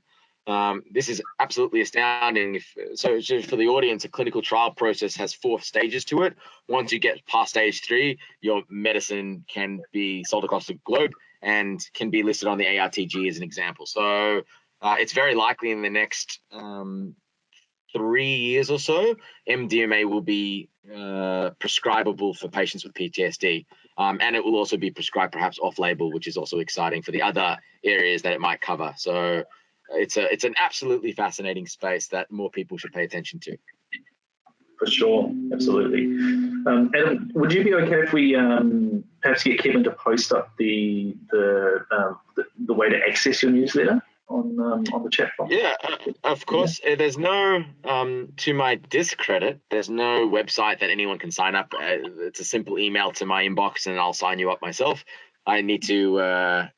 This is absolutely astounding. So for the audience, a clinical trial process has 4 stages to it. Once you get past stage 3, your medicine can be sold across the globe and can be listed on the ARTG as an example. So it's very likely in the next 3 years or so, MDMA will be prescribable for patients with PTSD. And it will also be prescribed perhaps off-label, which is also exciting for the other areas that it might cover. So it's an absolutely fascinating space that more people should pay attention to. For sure, absolutely. Adam, would you be okay if we perhaps get Kevin to post up the way to access your newsletter on the chat box? Yeah, of course. There's no, to my discredit, there's no website that anyone can sign up. It's a simple email to my inbox, and I'll sign you up myself. I need to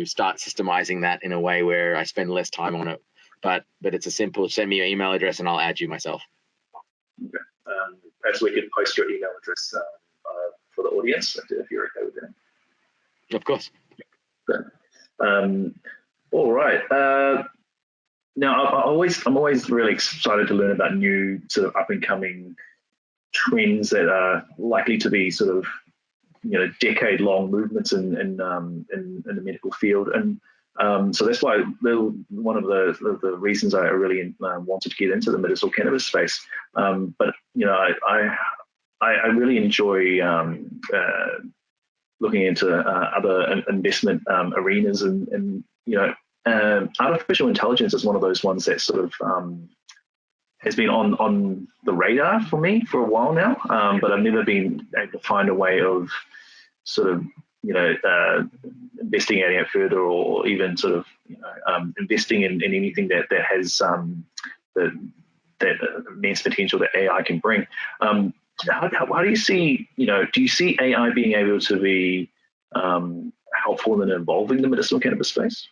start systemizing that in a way where I spend less time on it. But it's a simple, send me your email address and I'll add you myself. Okay. Perhaps we could post your email address for the audience if you're okay with that. Of course. Good. All right. Now, I'm always really excited to learn about new sort of up and coming trends that are likely to be sort of, decade long movements in the medical field, and so that's why one of the reasons I really wanted to get into the medicinal cannabis space. But I really enjoy looking into other investment arenas, and artificial intelligence is one of those ones that sort of has been on the radar for me for a while now, but I've never been able to find a way of sort of investigating it further, or even sort of investing in anything that has that immense potential that AI can bring. How do you see, do you see AI being able to be helpful in evolving the medicinal cannabis space?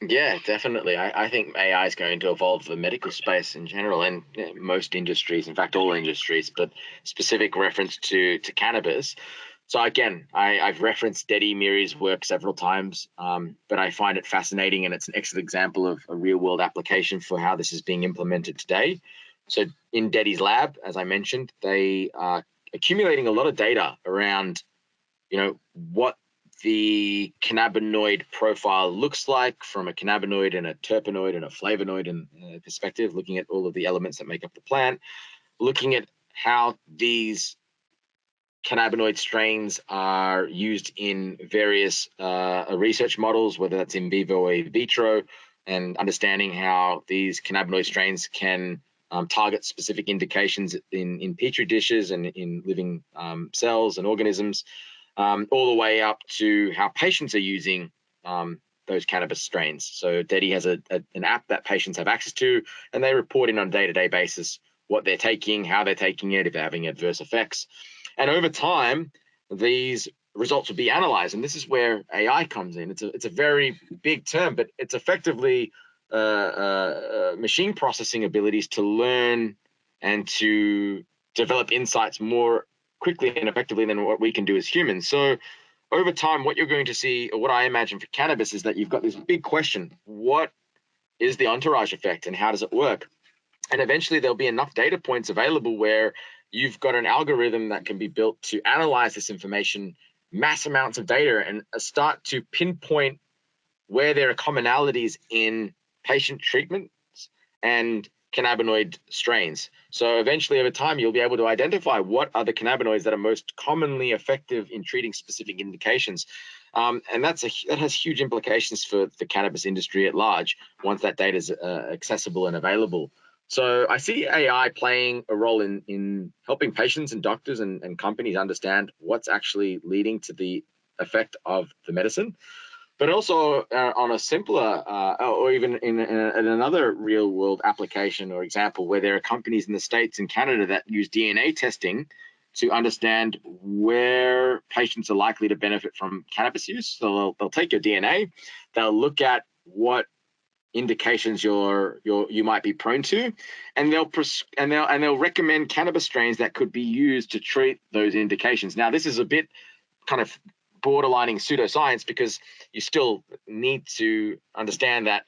Yeah, definitely. I think AI is going to evolve the medical space in general, and most industries, in fact, all industries, but specific reference to cannabis. So again, I've referenced Dedi Miri's work several times, but I find it fascinating, and it's an excellent example of a real-world application for how this is being implemented today. So in Dedi's lab, as I mentioned, they are accumulating a lot of data around, what the cannabinoid profile looks like from a cannabinoid and a terpenoid and a flavonoid and perspective, looking at all of the elements that make up the plant, looking at how these cannabinoid strains are used in various research models, whether that's in vivo or in vitro, and understanding how these cannabinoid strains can target specific indications in petri dishes and in living cells and organisms, all the way up to how patients are using those cannabis strains. So Dedi has an app that patients have access to, and they report in on a day-to-day basis what they're taking, how they're taking it, if they're having adverse effects. And over time, these results will be analyzed. And this is where AI comes in. It's a very big term, but it's effectively machine processing abilities to learn and to develop insights more quickly and effectively than what we can do as humans. So over time, what you're going to see, or what I imagine for cannabis, is that you've got this big question: what is the entourage effect and how does it work? And eventually there'll be enough data points available where you've got an algorithm that can be built to analyze this information, mass amounts of data, and start to pinpoint where there are commonalities in patient treatments and cannabinoid strains. So eventually over time, you'll be able to identify what are the cannabinoids that are most commonly effective in treating specific indications. And that has huge implications for the cannabis industry at large once that data is accessible and available. So I see AI playing a role in helping patients and doctors and companies understand what's actually leading to the effect of the medicine, but also on a simpler or even in another real world application or example where there are companies in the States and Canada that use DNA testing to understand where patients are likely to benefit from cannabis use. So they'll take your DNA, they'll look at what indications you might be prone to, and they'll recommend cannabis strains that could be used to treat those indications. Now, this is a bit kind of borderlining pseudoscience, because you still need to understand that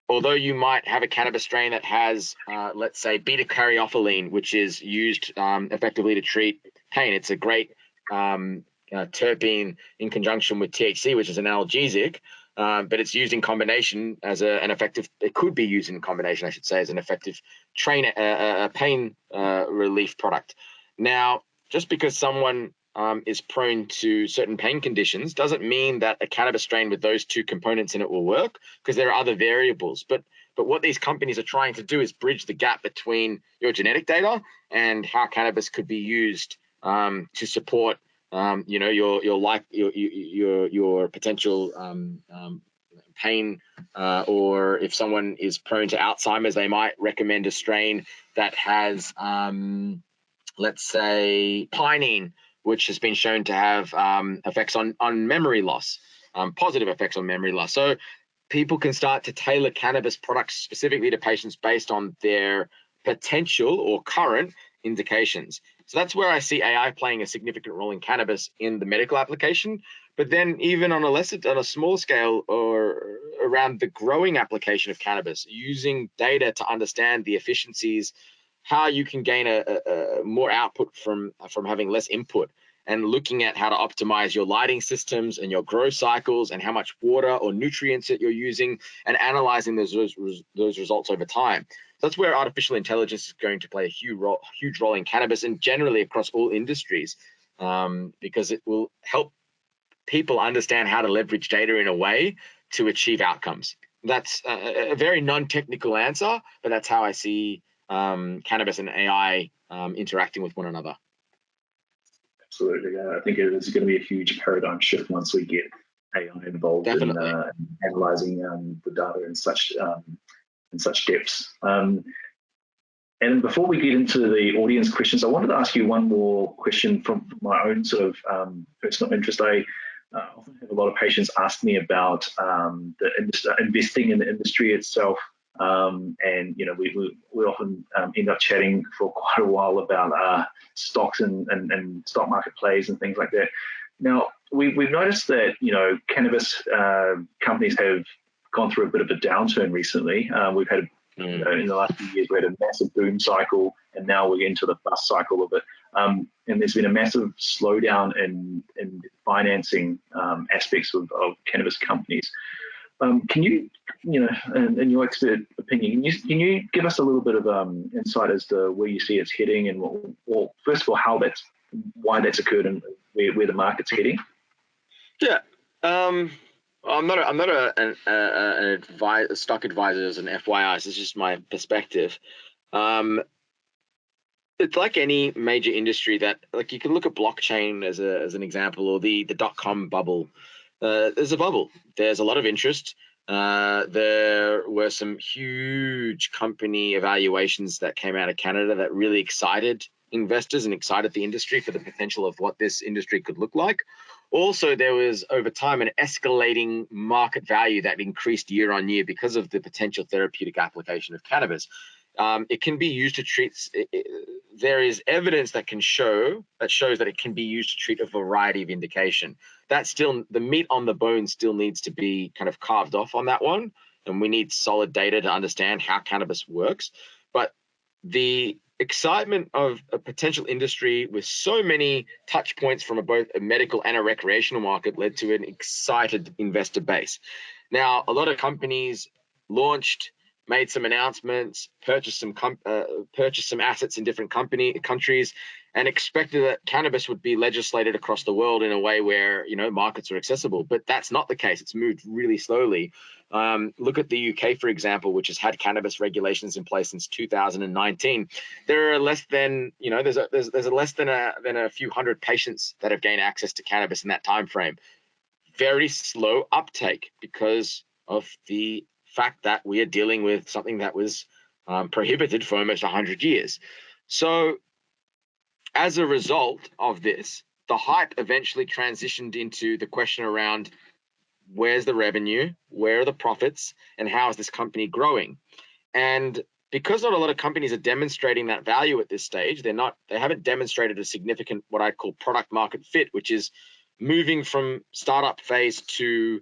although you might have a cannabis strain that has, let's say, beta-caryophyllene, which is used effectively to treat pain, it's a great terpene in conjunction with THC, which is an analgesic. But it's used in combination as an effective. It could be used in combination, I should say, as an effective pain relief product. Now, just because someone is prone to certain pain conditions doesn't mean that a cannabis strain with those two components in it will work, because there are other variables. But what these companies are trying to do is bridge the gap between your genetic data and how cannabis could be used to support your potential pain, or if someone is prone to Alzheimer's, they might recommend a strain that has, let's say, pinene, which has been shown to have effects on memory loss, positive effects on memory loss. So people can start to tailor cannabis products specifically to patients based on their potential or current indications. So that's where I see AI playing a significant role in cannabis in the medical application. But then even on a small scale, or around the growing application of cannabis, using data to understand the efficiencies, how you can gain a more output from having less input, and looking at how to optimize your lighting systems and your grow cycles and how much water or nutrients that you're using, and analyzing those results over time. So that's where artificial intelligence is going to play a huge role in cannabis and generally across all industries, because it will help people understand how to leverage data in a way to achieve outcomes. That's a very non-technical answer, but that's how I see cannabis and AI interacting with one another. Absolutely. I think it is going to be a huge paradigm shift once we get AI involved in analyzing the data in such depths. And before we get into the audience questions, I wanted to ask you one more question from my own sort of personal interest. I often have a lot of patients ask me about investing in the industry itself. And we often end up chatting for quite a while about stocks and stock market plays and things like that. Now, we've noticed that cannabis companies have gone through a bit of a downturn recently. We've had in the last few years, we had a massive boom cycle, and now we're into the bust cycle of it. And there's been a massive slowdown in financing aspects of cannabis companies. Can you, in your expert opinion, can you give us a little bit of insight as to where you see it's heading, and first of all, why that's occurred, and where the market's heading? Yeah, I'm not a stock advisor as an FYI. This is just my perspective. It's like any major industry that, like, you can look at blockchain as an example, or the .com bubble. There's a bubble. There's a lot of interest. There were some huge company evaluations that came out of Canada that really excited investors and excited the industry for the potential of what this industry could look like. Also, there was over time an escalating market value that increased year on year because of the potential therapeutic application of cannabis. It can be used to treat. There is evidence that shows that it can be used to treat a variety of indication. That's still the meat on the bone. Still needs to be kind of carved off on that one, and we need solid data to understand how cannabis works. But the excitement of a potential industry with so many touch points from both a medical and a recreational market led to an excited investor base. Now, a lot of companies launched, made some announcements, purchased some assets in different countries, and expected that cannabis would be legislated across the world in a way where markets are accessible. But that's not the case. It's moved really slowly. Look at the UK, for example, which has had cannabis regulations in place since 2019. There are less than there's less than a few hundred patients that have gained access to cannabis in that time frame. Very slow uptake because of the fact that we are dealing with something that was prohibited for almost 100 years. So as a result of this, the hype eventually transitioned into the question around where's the revenue, where are the profits, and how is this company growing? And because not a lot of companies are demonstrating that value at this stage, they haven't demonstrated a significant, what I call, product market fit, which is moving from startup phase to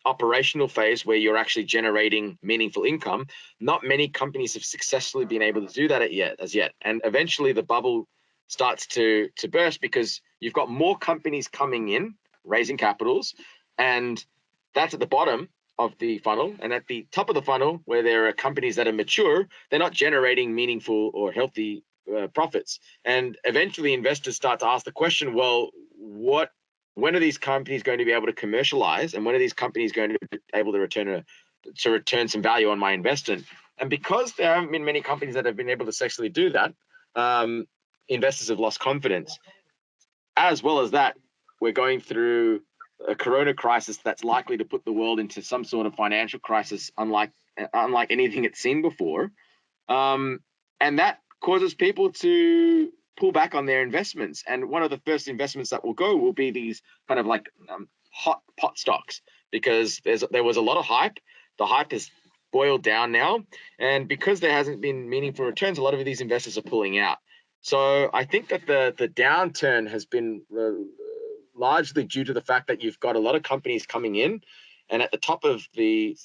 operational phase where you're actually generating meaningful income. Not many companies have successfully been able to do that as yet. And eventually the bubble starts to burst because you've got more companies coming in, raising capitals, and that's at the bottom of the funnel. And at the top of the funnel, where there are companies that are mature, they're not generating meaningful or healthy profits. And eventually investors start to ask the question, well, when are these companies going to be able to commercialize, and when are these companies going to be able to return some value on my investment? And because there haven't been many companies that have been able to successfully do that, investors have lost confidence. As well as that, we're going through a corona crisis that's likely to put the world into some sort of financial crisis unlike anything it's seen before. And that causes people to pull back on their investments. And one of the first investments that will go will be these kind of like hot pot stocks, because there was a lot of hype. The hype has boiled down now. And because there hasn't been meaningful returns, a lot of these investors are pulling out. So I think that the downturn has been largely due to the fact that you've got a lot of companies coming in, and at the top of the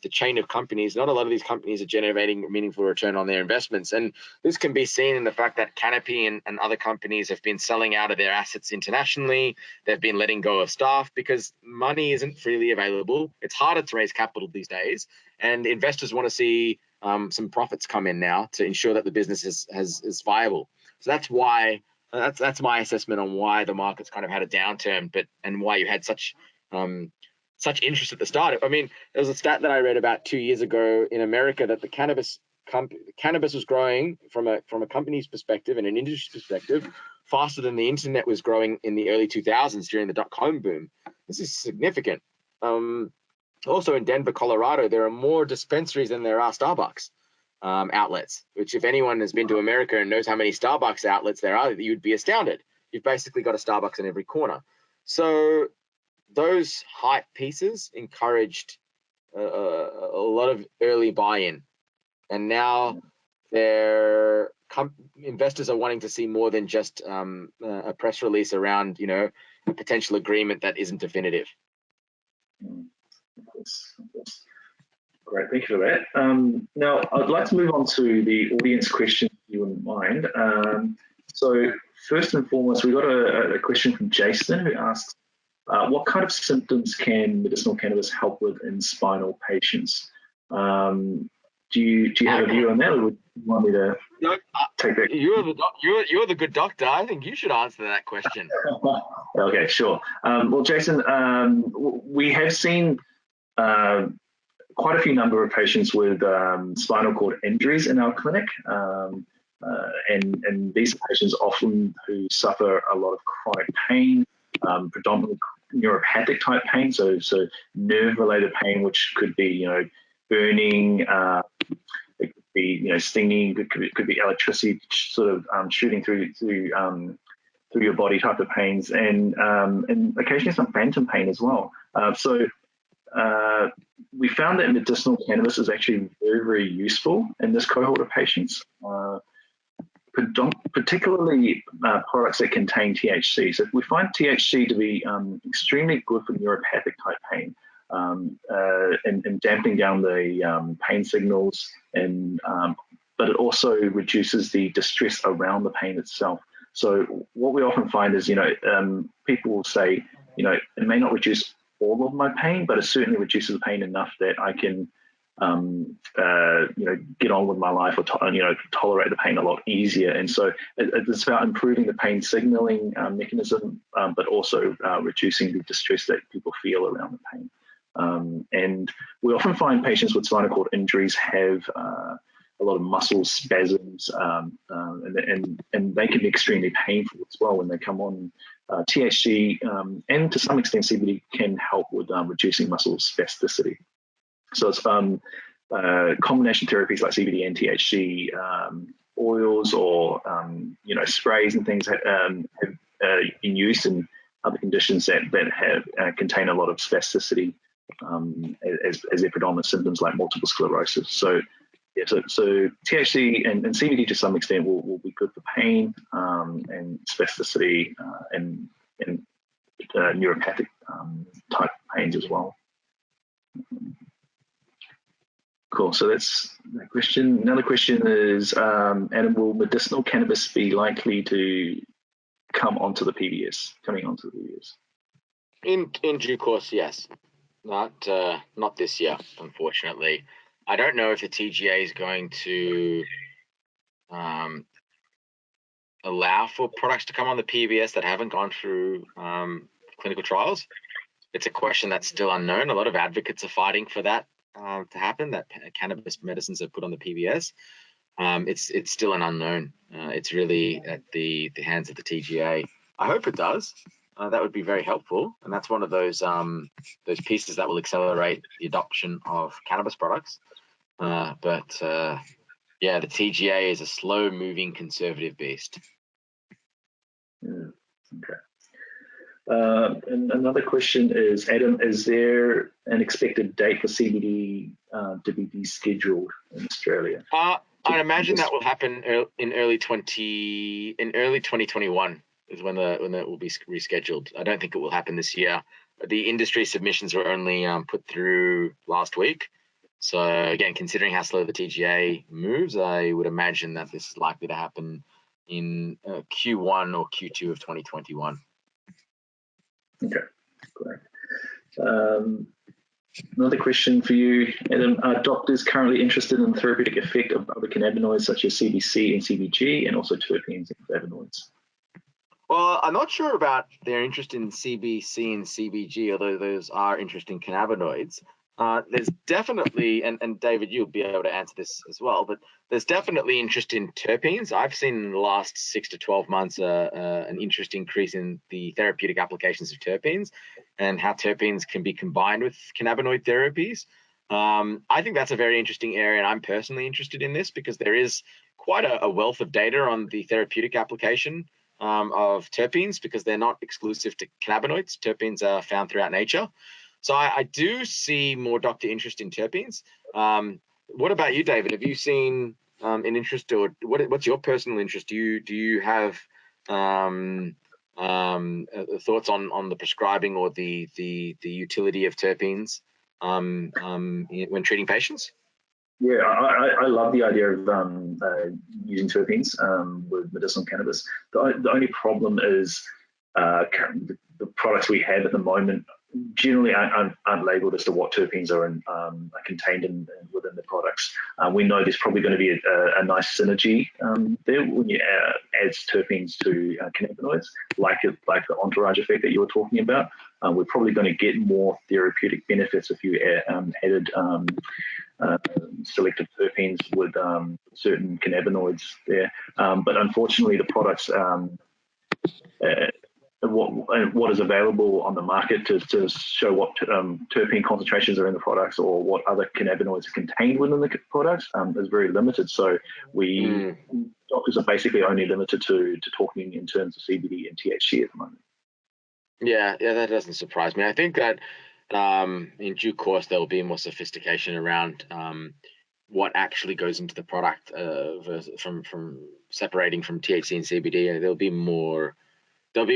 chain of companies, not a lot of these companies are generating meaningful return on their investments. And this can be seen in the fact that Canopy and other companies have been selling out of their assets internationally. They've been letting go of staff because money isn't freely available. It's harder to raise capital these days, and investors want to see some profits come in now to ensure that the business is viable. So that's why that's my assessment on why the market's kind of had a downturn, and why you had such interest at the start. I mean, there was a stat that I read about 2 years ago in America that the cannabis was growing from a company's perspective and an industry perspective faster than the internet was growing in the early 2000s during the dot-com boom. This is significant. Also in Denver, Colorado, there are more dispensaries than there are Starbucks outlets, which if anyone has been to America and knows how many Starbucks outlets there are, you'd be astounded. You've basically got a Starbucks in every corner. So those hype pieces encouraged a lot of early buy-in, and now investors are wanting to see more than just a press release around, a potential agreement that isn't definitive. Great, thank you for that. Now, I'd like to move on to the audience question, if you wouldn't mind. So first and foremost, we got a question from Jason, who asks, what kind of symptoms can medicinal cannabis help with in spinal patients? Do you have a view on that, or would you want me to take that? You're the good doctor. I think you should answer that question. Okay, sure. Well, Jason, we have seen quite a few number of patients with spinal cord injuries in our clinic, and these are patients often who suffer a lot of chronic pain, predominantly neuropathic type pain, so nerve-related pain, which could be burning, it could be stinging, it could be electricity sort of shooting through your body type of pains, and occasionally some phantom pain as well. So we found that medicinal cannabis is actually very, very useful in this cohort of patients, particularly products that contain THC. So we find THC to be extremely good for neuropathic type pain, and damping down the pain signals, but it also reduces the distress around the pain itself. So what we often find is, people will say, it may not reduce all of my pain, but it certainly reduces the pain enough that I can, get on with my life, or tolerate the pain a lot easier. And so it's about improving the pain signaling mechanism, but also reducing the distress that people feel around the pain. And we often find patients with spinal cord injuries have a lot of muscle spasms, and they can be extremely painful as well when they come on. THC and to some extent CBD can help with reducing muscle spasticity. So it's combination therapies like CBD and THC, oils, or sprays and things that have been used in other conditions that have contain a lot of spasticity as their predominant symptoms, like multiple sclerosis. So yeah, so THC and CBD to some extent will be good for pain and spasticity and neuropathic type pains as well. Cool. So that's that question. Another question is, Adam, will medicinal cannabis be likely to coming onto the PBS? In due course, yes. Not this year, unfortunately. I don't know if the TGA is going to allow for products to come on the PBS that haven't gone through clinical trials. It's a question that's still unknown. A lot of advocates are fighting for that to happen, that cannabis medicines are put on the PBS. It's still an unknown. It's really at the hands of the TGA. I hope it does. that would be very helpful. And that's one of those pieces that will accelerate the adoption of cannabis products. But yeah, the TGA is a slow-moving conservative beast. Okay. And another question is, Adam, is there an expected date for CBD to be descheduled in Australia? I'd imagine that will happen in early 2021 is when that will be rescheduled. I don't think it will happen this year. The industry submissions were only put through last week. So again, considering how slow the TGA moves, I would imagine that this is likely to happen in Q1 or Q2 of 2021. Okay, great. Another question for you, Adam. Are doctors currently interested in the therapeutic effect of other cannabinoids such as CBC and CBG, and also terpenes and flavonoids? Well, I'm not sure about their interest in CBC and CBG, although those are interesting cannabinoids. There's definitely, and David, you'll be able to answer this as well, but there's definitely interest in terpenes. I've seen in the last 6 to 12 months an interest increase in the therapeutic applications of terpenes and how terpenes can be combined with cannabinoid therapies. I think that's a very interesting area, and I'm personally interested in this because there is quite a wealth of data on the therapeutic application of terpenes because they're not exclusive to cannabinoids. Terpenes are found throughout nature. So I do see more doctor interest in terpenes. What about you, David? Have you seen an interest, or what's your personal interest? Do you have thoughts on the prescribing or the utility of terpenes when treating patients? Yeah, I love the idea of using terpenes with medicinal cannabis. The only problem is the products we have at the moment generally aren't labeled as to what terpenes are contained within the products. We know there's probably going to be a nice synergy there when you add terpenes to cannabinoids, like the entourage effect that you were talking about. We're probably going to get more therapeutic benefits if you added selective terpenes with certain cannabinoids there. But unfortunately, the products what is available on the market to show what terpene concentrations are in the products or what other cannabinoids are contained within the products is very limited. So doctors are basically only limited to talking in terms of CBD and THC at the moment. Yeah, that doesn't surprise me. I think that in due course there will be more sophistication around what actually goes into the product from separating from THC and CBD. There'll be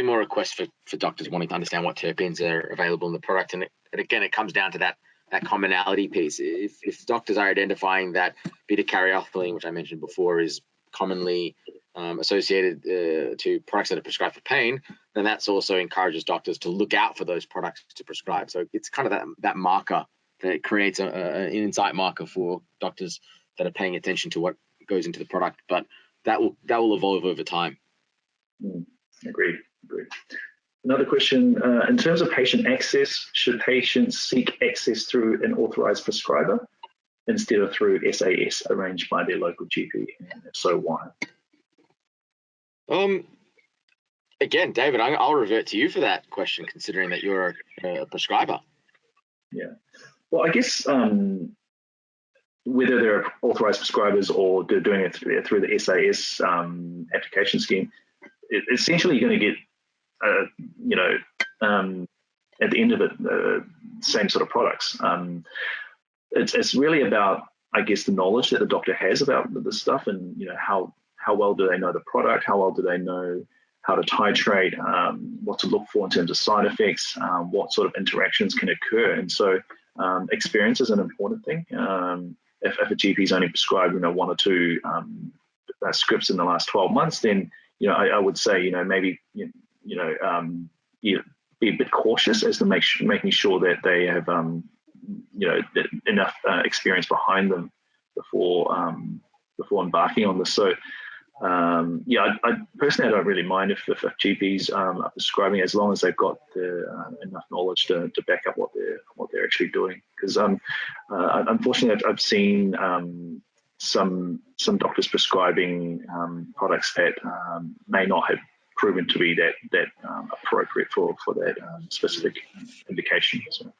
more requests for doctors wanting to understand what terpenes are available in the product. And again, it comes down to that commonality piece. If doctors are identifying that beta-caryophyllene, which I mentioned before, is commonly associated to products that are prescribed for pain, then that's also encourages doctors to look out for those products to prescribe. So it's kind of that marker that creates an insight marker for doctors that are paying attention to what goes into the product. But that will evolve over time. Agreed. Another question, in terms of patient access, should patients seek access through an authorized prescriber instead of through SAS arranged by their local GP? And if so, why? Again, David, I'll revert to you for that question, considering that you're a prescriber. Yeah. Well, I guess whether they're authorized prescribers or they're doing it through the SAS application scheme, essentially you're going to get, at the end of it, same sort of products. It's really about, I guess, the knowledge that the doctor has about this stuff, and how well do they know the product, how well do they know how to titrate, what to look for in terms of side effects, what sort of interactions can occur. And so experience is an important thing. If a GP is only prescribed, 1 or 2 scripts in the last 12 months, then I would say maybe be a bit cautious as to making sure that they have enough experience behind them before embarking on this. So I personally don't really mind if GPs are prescribing, as long as they've got enough knowledge to back up what they're actually doing. Because unfortunately, I've seen some doctors prescribing products that may not have proven to be that appropriate for that specific indication. So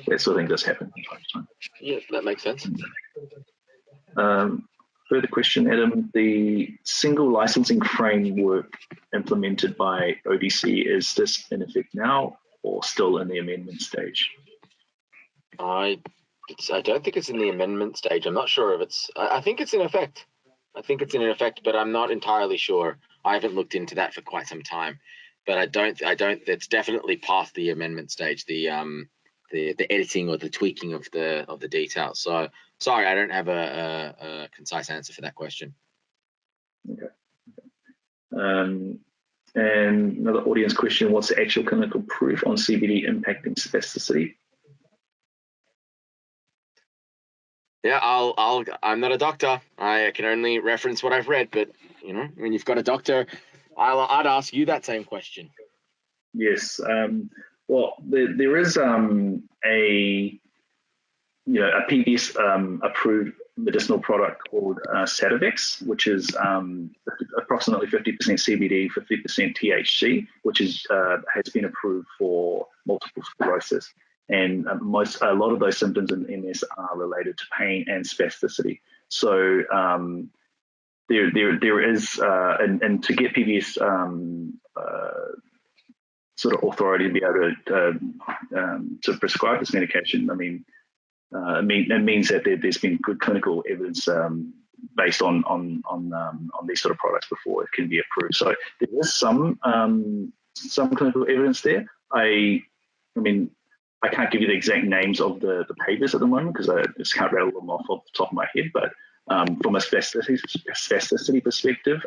that sort of thing does happen from time to time. Yeah, that makes sense. Further question, Adam. The single licensing framework implemented by ODC, is this in effect now or still in the amendment stage? I don't think it's in the amendment stage. I'm not sure if it's. I think it's in effect. I think it's in effect, but I'm not entirely sure. I haven't looked into that for quite some time, but I don't. It's definitely past the amendment stage. The editing or the tweaking of the details. So sorry, I don't have a concise answer for that question. Okay. And another audience question: what's the actual clinical proof on CBD impacting spasticity? Yeah, I'm not a doctor. I can only reference what I've read. But when you've got a doctor, I'd ask you that same question. Yes. Well, there is a PBS approved medicinal product called Psychedelics, which is approximately 50% CBD, 50% THC, which has been approved for multiple sclerosis. And a lot of those symptoms in MS are related to pain and spasticity. So there is, and to get PBS sort of authority to be able to prescribe this medication, it means that there's been good clinical evidence based on these sort of products before it can be approved. So there is some clinical evidence there. I can't give you the exact names of the papers at the moment because I just can't rattle them off the top of my head. But from a spasticity perspective,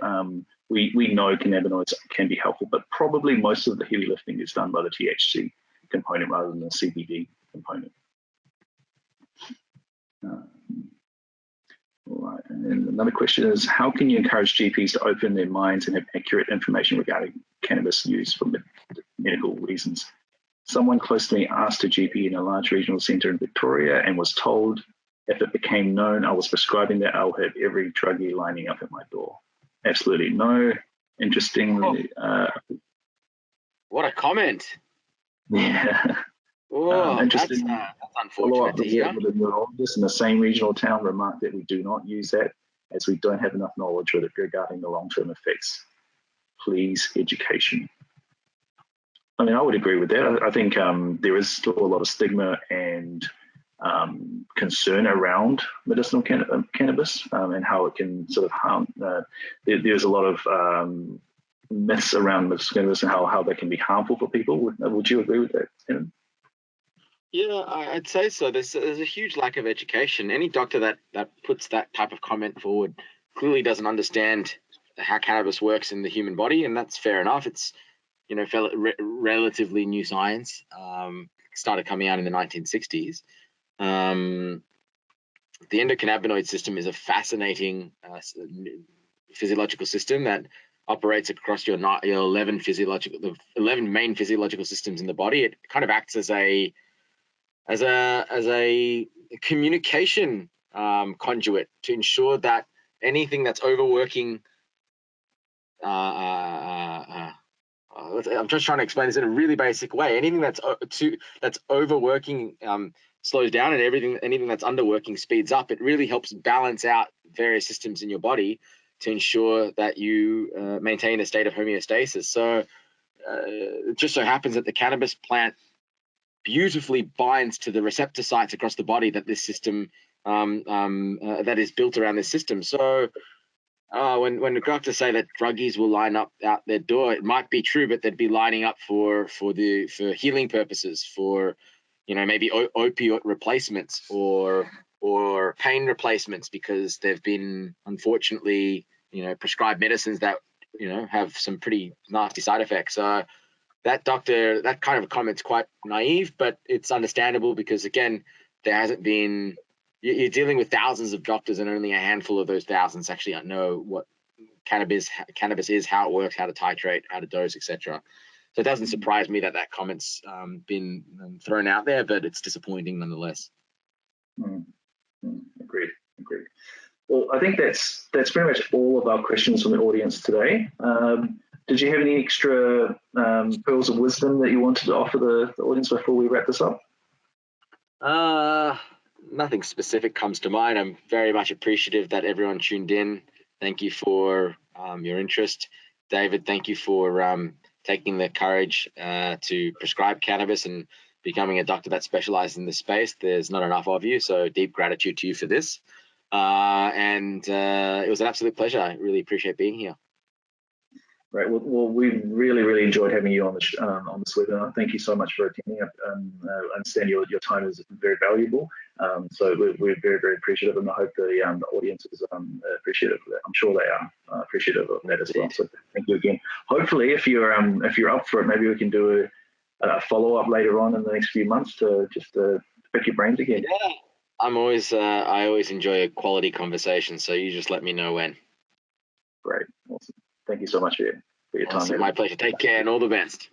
we know cannabinoids can be helpful, but probably most of the heavy lifting is done by the THC component rather than the CBD component. All right, and then another question is, how can you encourage GPs to open their minds and have accurate information regarding cannabis use for medical reasons? Someone close to me asked a GP in a large regional centre in Victoria and was told if it became known I was prescribing that, I'll have every druggie lining up at my door. Absolutely no. Interestingly, what a comment. Yeah. Oh, interesting. That's unfortunate to hear. The neurologist in the same regional town remarked that we do not use that as we don't have enough knowledge regarding the long-term effects. Please, education. I would agree with that. I think there is still a lot of stigma and concern around medicinal cannabis and how it can sort of harm. There's a lot of myths around medicinal cannabis and how they can be harmful for people. Would you agree with that, Evan? Yeah, I'd say so. There's a huge lack of education. Any doctor that puts that type of comment forward clearly doesn't understand how cannabis works in the human body, and that's fair enough. It's relatively new science. Started coming out in the 1960s. The endocannabinoid system is a fascinating physiological system that operates across your 11 main physiological systems in the body. It kind of acts as a communication conduit to ensure that anything that's overworking. I'm just trying to explain this in a really basic way. Anything that's overworking slows down, and anything that's underworking speeds up. It really helps balance out various systems in your body to ensure that you maintain a state of homeostasis. So it just so happens that the cannabis plant beautifully binds to the receptor sites across the body that this system that is built around this system. So when the doctors say that druggies will line up out their door, it might be true, but they'd be lining up for healing purposes, for maybe opioid replacements or pain replacements, because they've been unfortunately prescribed medicines that have some pretty nasty side effects. So that kind of a comment's quite naive, but it's understandable because, again, there hasn't been. You're dealing with thousands of doctors, and only a handful of those thousands actually know what cannabis is, how it works, how to titrate, how to dose, etc. So it doesn't surprise me that comment's been thrown out there, but it's disappointing nonetheless. Agreed. Well, I think that's pretty much all of our questions from the audience today. did you have any extra pearls of wisdom that you wanted to offer the audience before we wrap this up? Nothing specific comes to mind. I'm very much appreciative that everyone tuned in. Thank you for your interest. David, thank you for taking the courage to prescribe cannabis and becoming a doctor that specializes in this space. There's not enough of you, so deep gratitude to you for this. And it was an absolute pleasure. I really appreciate being here. Right. Well, we really enjoyed having you on this webinar. Thank you so much for attending. I understand your time is very valuable. So we're very appreciative, and I hope the audience is appreciative of that. I'm sure they are appreciative of that as well. So thank you again. Hopefully, if you're up for it, maybe we can do a follow up later on in the next few months to just pick your brains again. Yeah, I always enjoy a quality conversation. So you just let me know when. Great. Awesome. Thank you so much for your time. My pleasure. Take care and all the best.